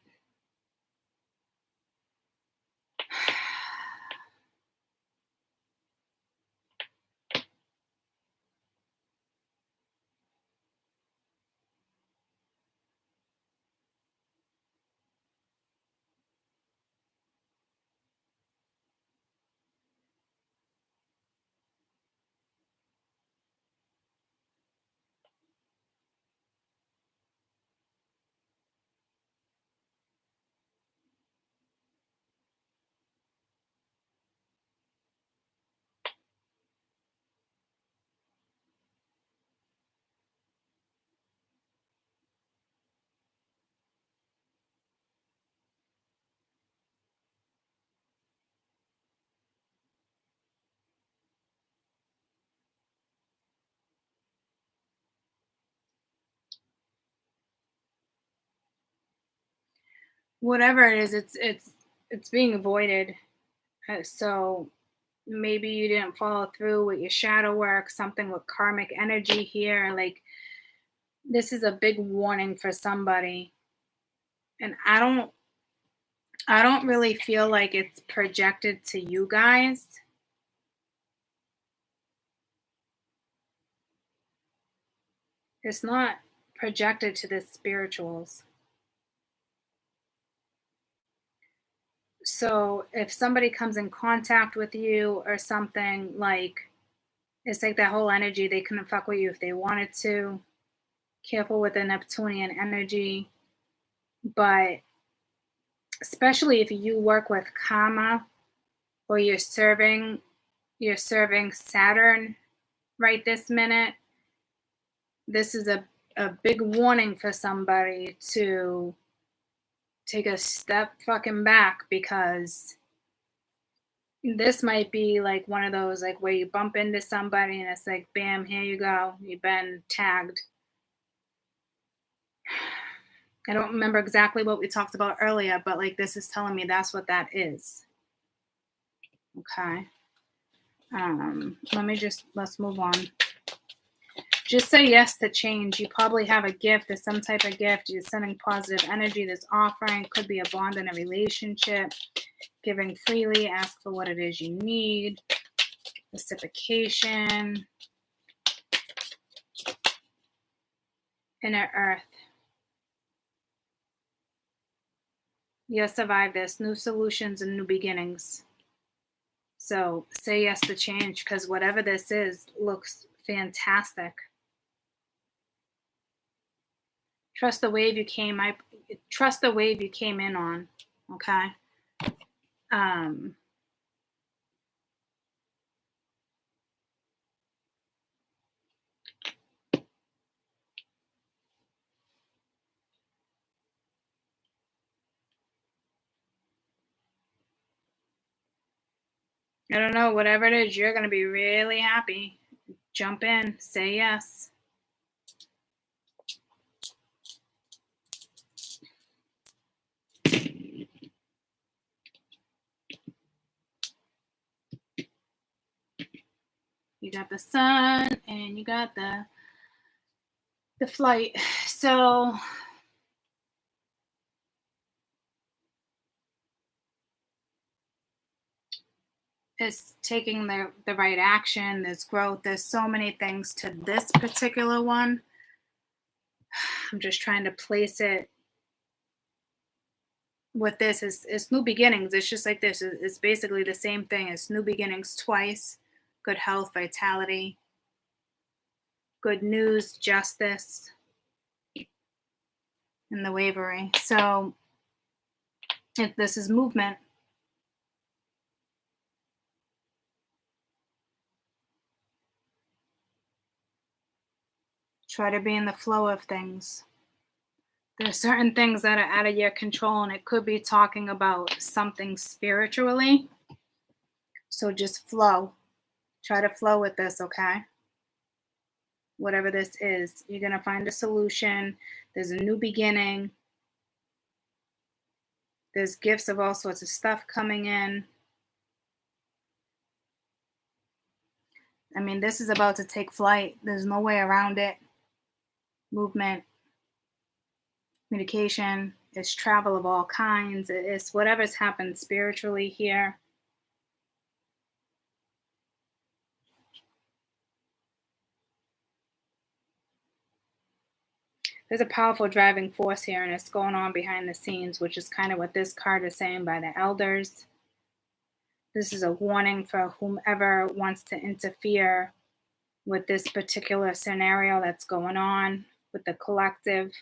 Whatever it is, it's being avoided. So maybe you didn't follow through with your shadow work, something with karmic energy here. Like, this is a big warning for somebody. And I don't really feel like it's projected to you guys. It's not projected to the spirituals. So if somebody comes in contact with you or something, like, it's like that whole energy, they couldn't fuck with you if they wanted to. Careful with the Neptunian energy. But especially if you work with karma, or you're serving Saturn right this minute, this is a big warning for somebody to take a step fucking back, because this might be like one of those, like, where you bump into somebody and it's like, bam, here you go, you've been tagged. I don't remember exactly what we talked about earlier, but like, this is telling me that's what that is. Okay. Let's move on. Just say yes to change. You probably have a gift. There's some type of gift. You're sending positive energy. This offering could be a bond in a relationship. Giving freely. Ask for what it is you need. Reciprocation. Inner earth. You'll survive this. New solutions and new beginnings. So say yes to change, because whatever this is looks fantastic. Trust the wave you came. Trust the wave you came in on. Okay. I don't know. Whatever it is, you're gonna be really happy. Jump in. Say yes. You got the sun and you got the flight. So it's taking the right action. There's growth. There's so many things to this particular one. I'm just trying to place it with this is it's new beginnings. It's just like this. It's basically the same thing. It's new beginnings twice. Good health, vitality, good news, justice, and the wavering. So if this is movement. Try to be in the flow of things. There are certain things that are out of your control, and it could be talking about something spiritually. So just flow. Try to flow with this, okay? Whatever this is, you're going to find a solution. There's a new beginning. There's gifts of all sorts of stuff coming in. I mean, this is about to take flight. There's no way around it. Movement, communication, it's travel of all kinds. It's whatever's happened spiritually here. There's a powerful driving force here, and it's going on behind the scenes, which is kind of what this card is saying by the elders. This is a warning for whomever wants to interfere with this particular scenario that's going on with the collective.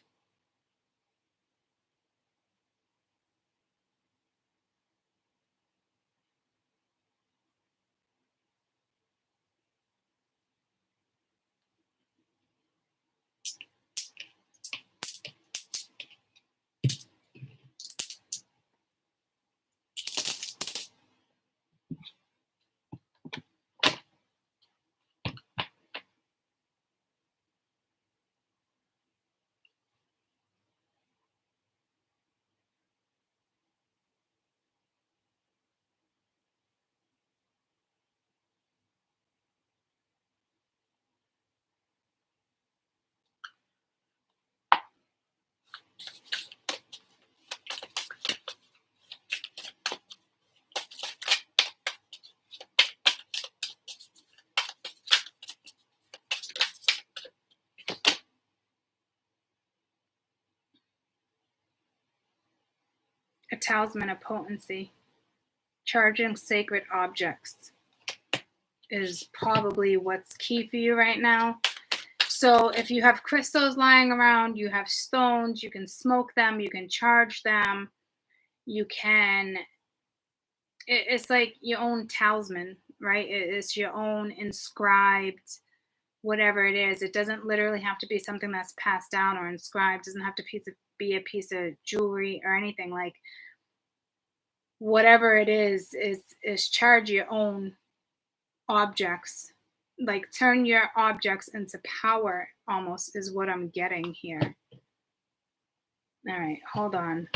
A talisman of potency. Charging sacred objects is probably what's key for you right now. So if you have crystals lying around, you have stones, you can smoke them, you can charge them, you can, it's like your own talisman, right? It's your own inscribed, whatever it is. It doesn't literally have to be something that's passed down or inscribed. It doesn't have to be a piece of jewelry or anything. Like whatever it is charge your own objects. Like turn your objects into power almost is what I'm getting here. All right, hold on.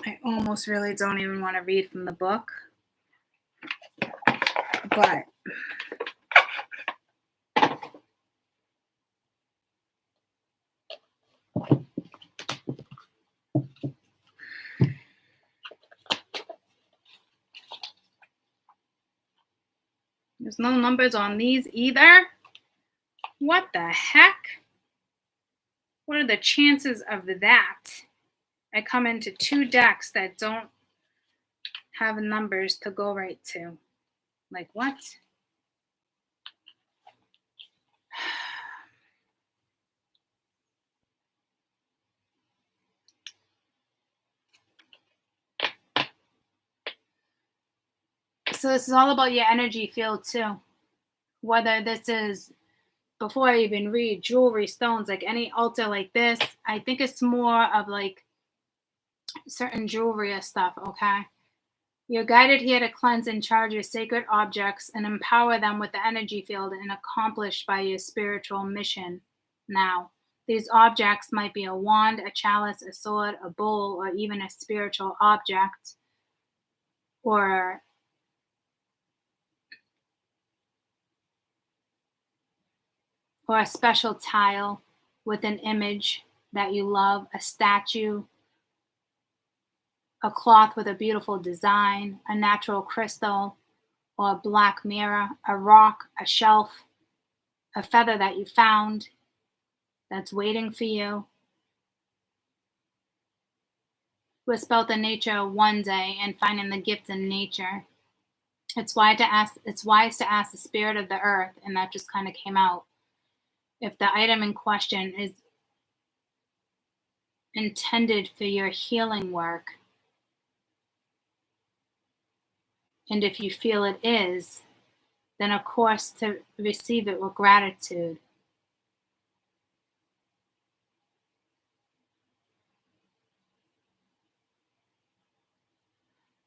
I almost really don't even want to read from the book, but there's no numbers on these either. What the heck? What are the chances of that? I come into two decks that don't have numbers to go right to. Like what? So this is all about your energy field too. Whether this is, before I even read, jewelry, stones, like any altar like this, I think it's more of like certain jewelry or stuff, okay? You're guided here to cleanse and charge your sacred objects and empower them with the energy field and accomplish by your spiritual mission now. These objects might be a wand, a chalice, a sword, a bowl, or even a spiritual object. Or or a special tile with an image that you love, a statue, a cloth with a beautiful design, a natural crystal, or a black mirror, a rock, a shelf, a feather that you found that's waiting for you. Wisp out the nature one day and finding the gift in nature. It's wise to ask the spirit of the earth, and that just kind of came out. If the item in question is intended for your healing work, and if you feel it is, then of course to receive it with gratitude.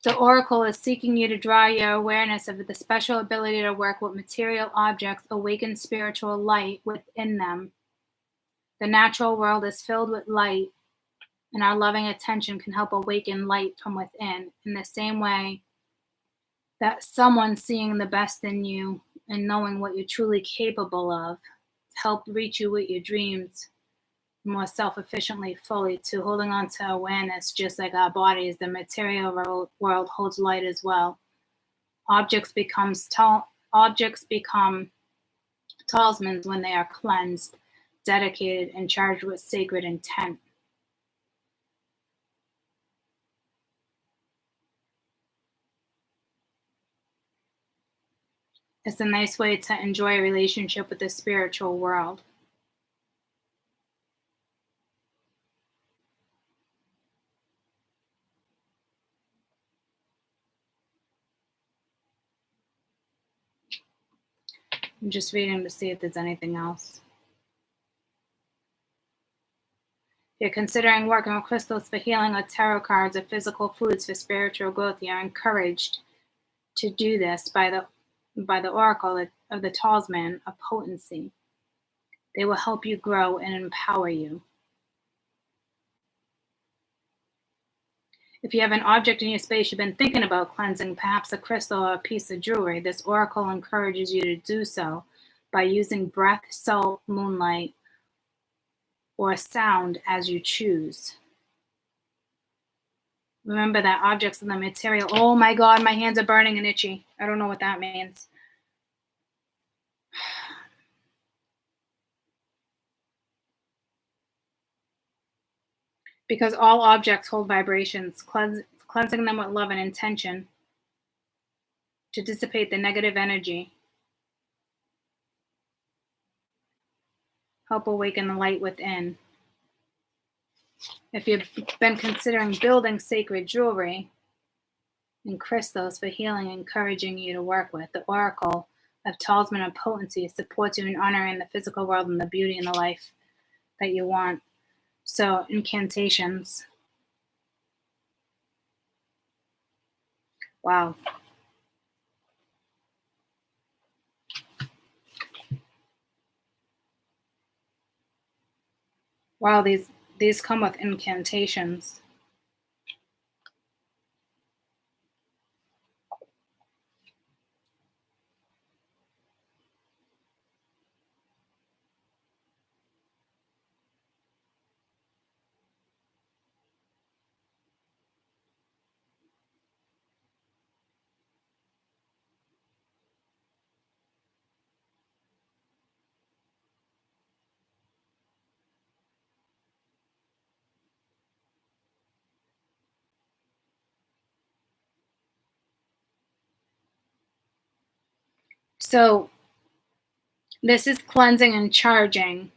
The oracle is seeking you to draw your awareness of the special ability to work with material objects, awaken spiritual light within them. The natural world is filled with light, and our loving attention can help awaken light from within, in the same way that someone seeing the best in you and knowing what you're truly capable of help reach you with your dreams more self-efficiently, fully, to holding on to awareness. Just like our bodies, the material world holds light as well. Objects become talismans when they are cleansed, dedicated, and charged with sacred intent. It's a nice way to enjoy a relationship with the spiritual world. I'm just reading to see if there's anything else. If you're considering working with crystals for healing or tarot cards or physical foods for spiritual growth, you're encouraged to do this by the oracle of the talisman of potency. They will help you grow and empower you. If you have an object in your space you've been thinking about cleansing, perhaps a crystal or a piece of jewelry, this oracle encourages you to do so by using breath, salt, moonlight, or sound as you choose. Remember that objects in the material. Oh my God, my hands are burning and itchy. I don't know what that means. Because all objects hold vibrations, cleansing them with love and intention to dissipate the negative energy. Help awaken the light within. If you've been considering building sacred jewelry and crystals for healing, encouraging you to work with, the oracle of talisman of potency supports you in honoring the physical world and the beauty in the life that you want. So, incantations. Wow. Wow, these come with incantations. So this is cleansing and charging.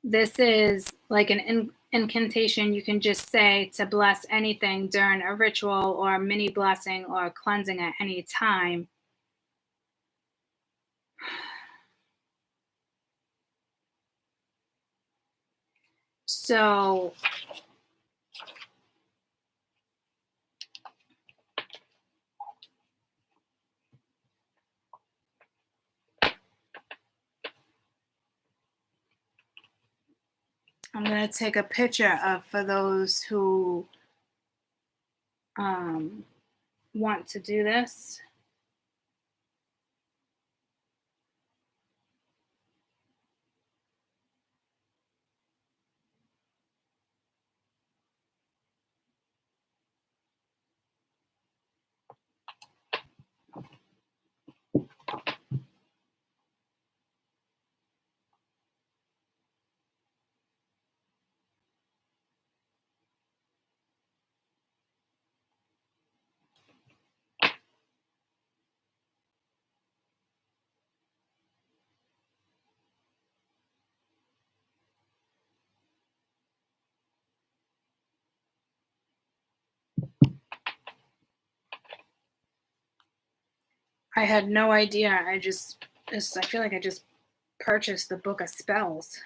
This is like an incantation you can just say to bless anything during a ritual or a mini blessing or cleansing at any time. So I'm going to take a picture of, for those who want to do this. I had no idea. I feel like I just purchased the book of spells.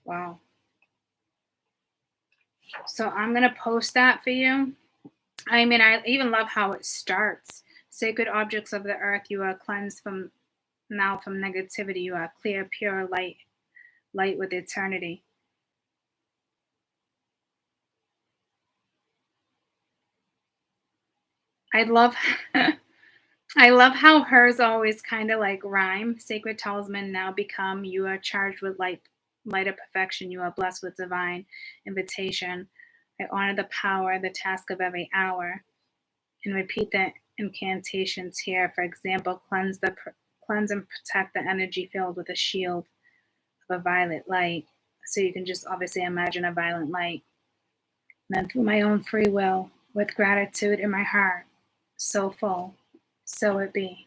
Wow. So I'm going to post that for you. I mean, I even love how it starts. Sacred objects of the earth, you are cleansed from negativity. You are clear, pure light with eternity. I love I love how hers always kind of like rhyme. Sacred talisman now become, you are charged with light of perfection. You are blessed with divine invitation. I honor the power, the task of every hour, and repeat the incantations here. For example, cleanse and protect the energy field with a shield of a violet light. So you can just obviously imagine a violet light. And then through my own free will, with gratitude in my heart, so full, so it be.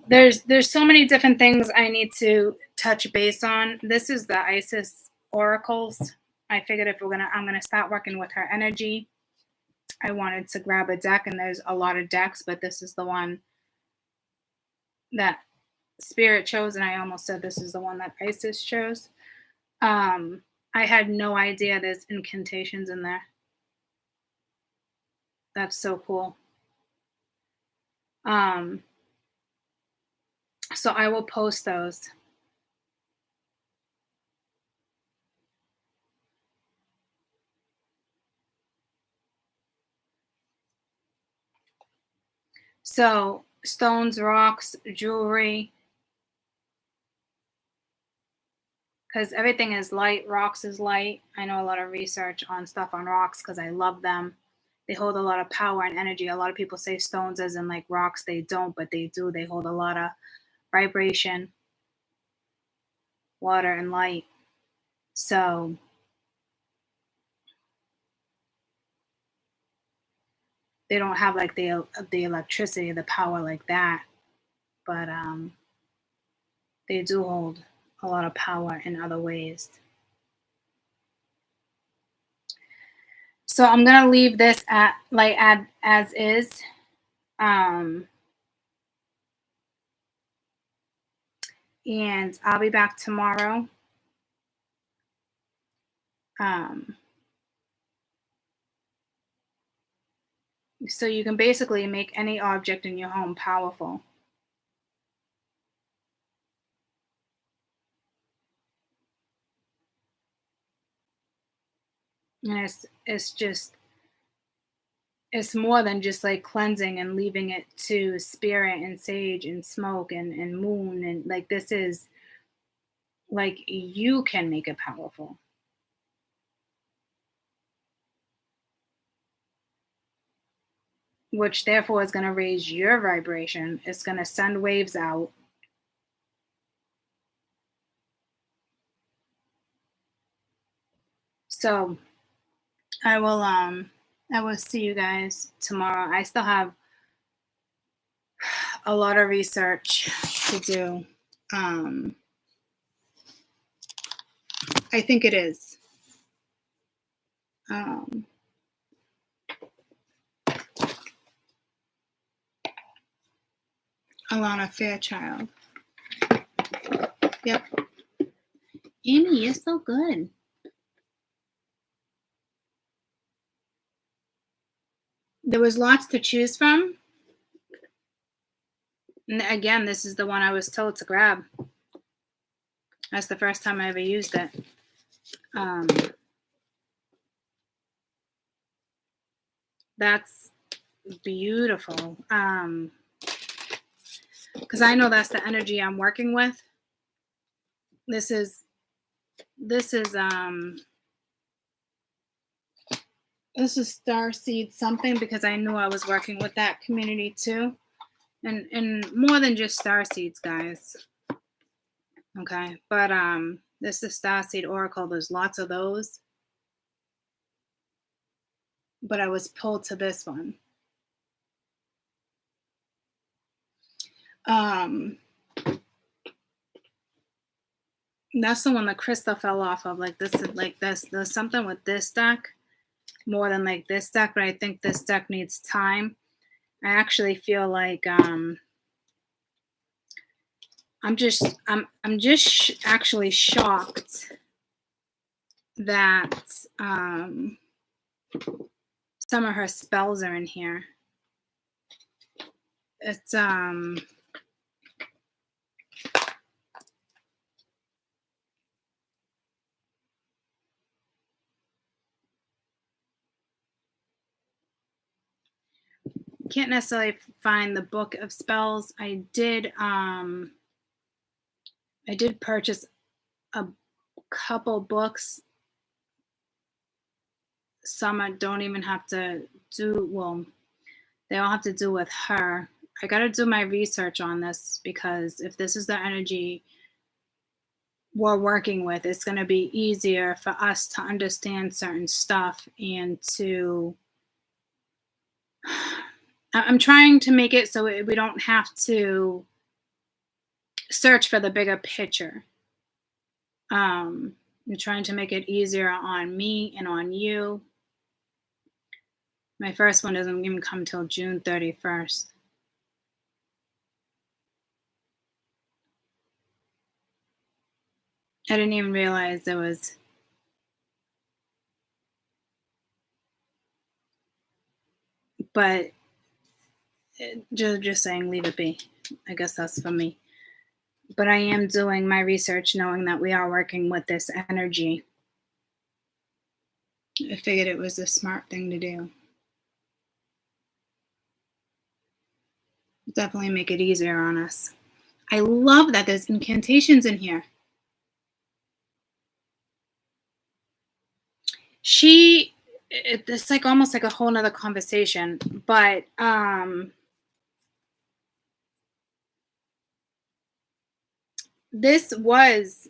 There's so many different things I need to touch base on. This is the Isis oracles. I figured I'm gonna start working with her energy. I wanted to grab a deck, and there's a lot of decks, but this is the one that Spirit chose, and I almost said this is the one that Isis chose. I had no idea there's incantations in there. That's so cool. So I will post those. So stones, rocks, jewelry, because everything is light. Rocks is light. I know a lot of research on stuff on rocks because I love them. They hold a lot of power and energy. A lot of people say stones as in like rocks. They don't, but they do. They hold a lot of vibration, water, and light. So they don't have like the electricity, the power like that, but they do hold a lot of power in other ways. So I'm gonna leave this as is. And I'll be back tomorrow. So you can basically make any object in your home powerful. And it's more than just like cleansing and leaving it to spirit and sage and smoke and moon, and like this is like you can make it powerful. Which therefore is going to raise your vibration. It's going to send waves out. So I will see you guys tomorrow. I still have a lot of research to do. I think it is. Alana Fairchild. Yep. Amy, you're so good. There was lots to choose from. And again, this is the one I was told to grab. That's the first time I ever used it. That's beautiful. Because I know that's the energy I'm working with. This is Starseed something, because I knew I was working with that community too. And more than just Starseeds, guys. Okay. But this is Starseed Oracle. There's lots of those, but I was pulled to this one. Um that's the one that Krista fell off of. Like this is like this. There's something with this deck more than like this deck, but I think this deck needs time. I actually feel like I'm just actually shocked that some of her spells are in here. It's can't necessarily find the book of spells. I did purchase a couple books. Some I don't even have to do, well, they all have to do with her. I got to do my research on this, because if this is the energy we're working with, it's going to be easier for us to understand certain stuff and to I'm trying to make it so we don't have to search for the bigger picture. I'm trying to make it easier on me and on you. My first one doesn't even come till June 31st. I didn't even realize there was. But just saying, leave it be. I guess that's for me. But I am doing my research knowing that we are working with this energy. I figured it was a smart thing to do. Definitely make it easier on us. I love that there's incantations in here. It's like almost like a whole nother conversation, but this was,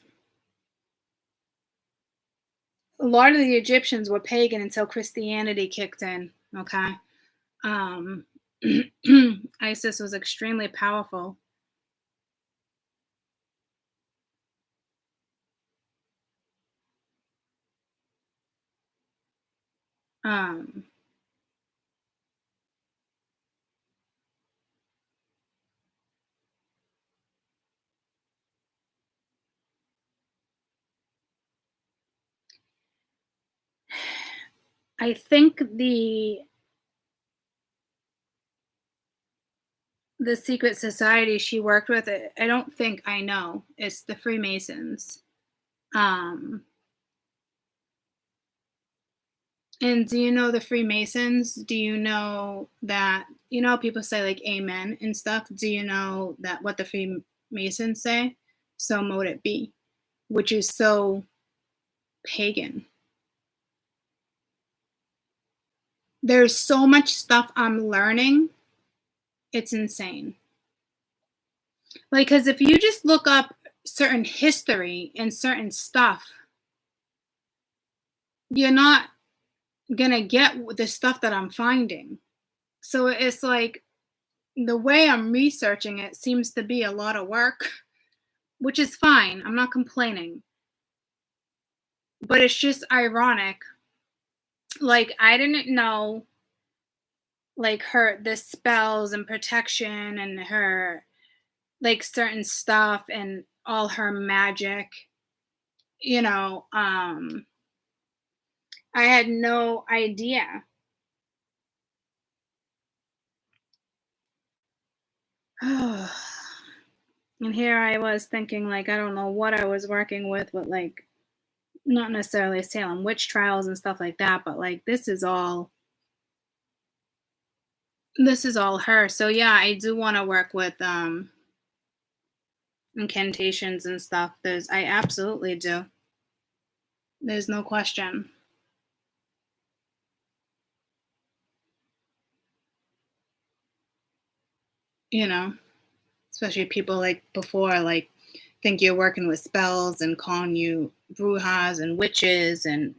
a lot of the Egyptians were pagan until Christianity kicked in. Okay. Isis was extremely powerful. I think the secret society she worked with, I don't think I know. It's the Freemasons. And do you know the Freemasons? Do you know that, people say like amen and stuff? Do you know that what the Freemasons say? So mote it be, which is so pagan. There's so much stuff I'm learning. It's insane. Like, because if you just look up certain history and certain stuff, you're not gonna get the stuff that I'm finding. So it's like the way I'm researching it seems to be a lot of work, which is fine. I'm not complaining. But it's just ironic. Like, I didn't know, like, the spells and protection and her, like, certain stuff and all her magic. I had no idea. And here I was thinking, like, I don't know what I was working with, but, like, not necessarily Salem witch trials and stuff like that, but, like, this is all her. So yeah, I do want to work with incantations and stuff. I absolutely do. There's no question. Especially people like before, like think you're working with spells and calling you brujas and witches, and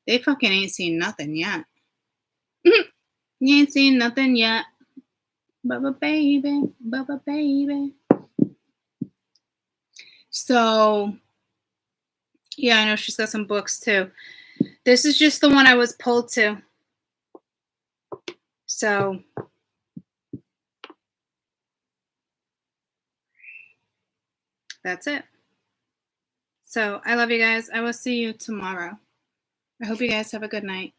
they fucking ain't seen nothing yet. You ain't seen nothing yet. Bubba baby. So, yeah, I know she's got some books too. This is just the one I was pulled to. So, that's it. So, I love you guys. I will see you tomorrow. I hope you guys have a good night.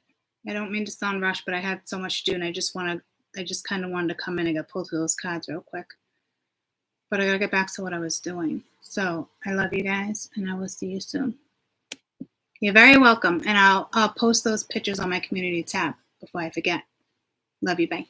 I don't mean to sound rushed, but I had so much to do, and I just kind of wanted to come in and get pulled through those cards real quick. But I gotta get back to what I was doing. So I love you guys, and I will see you soon. You're very welcome, and I'll post those pictures on my community tab before I forget. Love you, bye.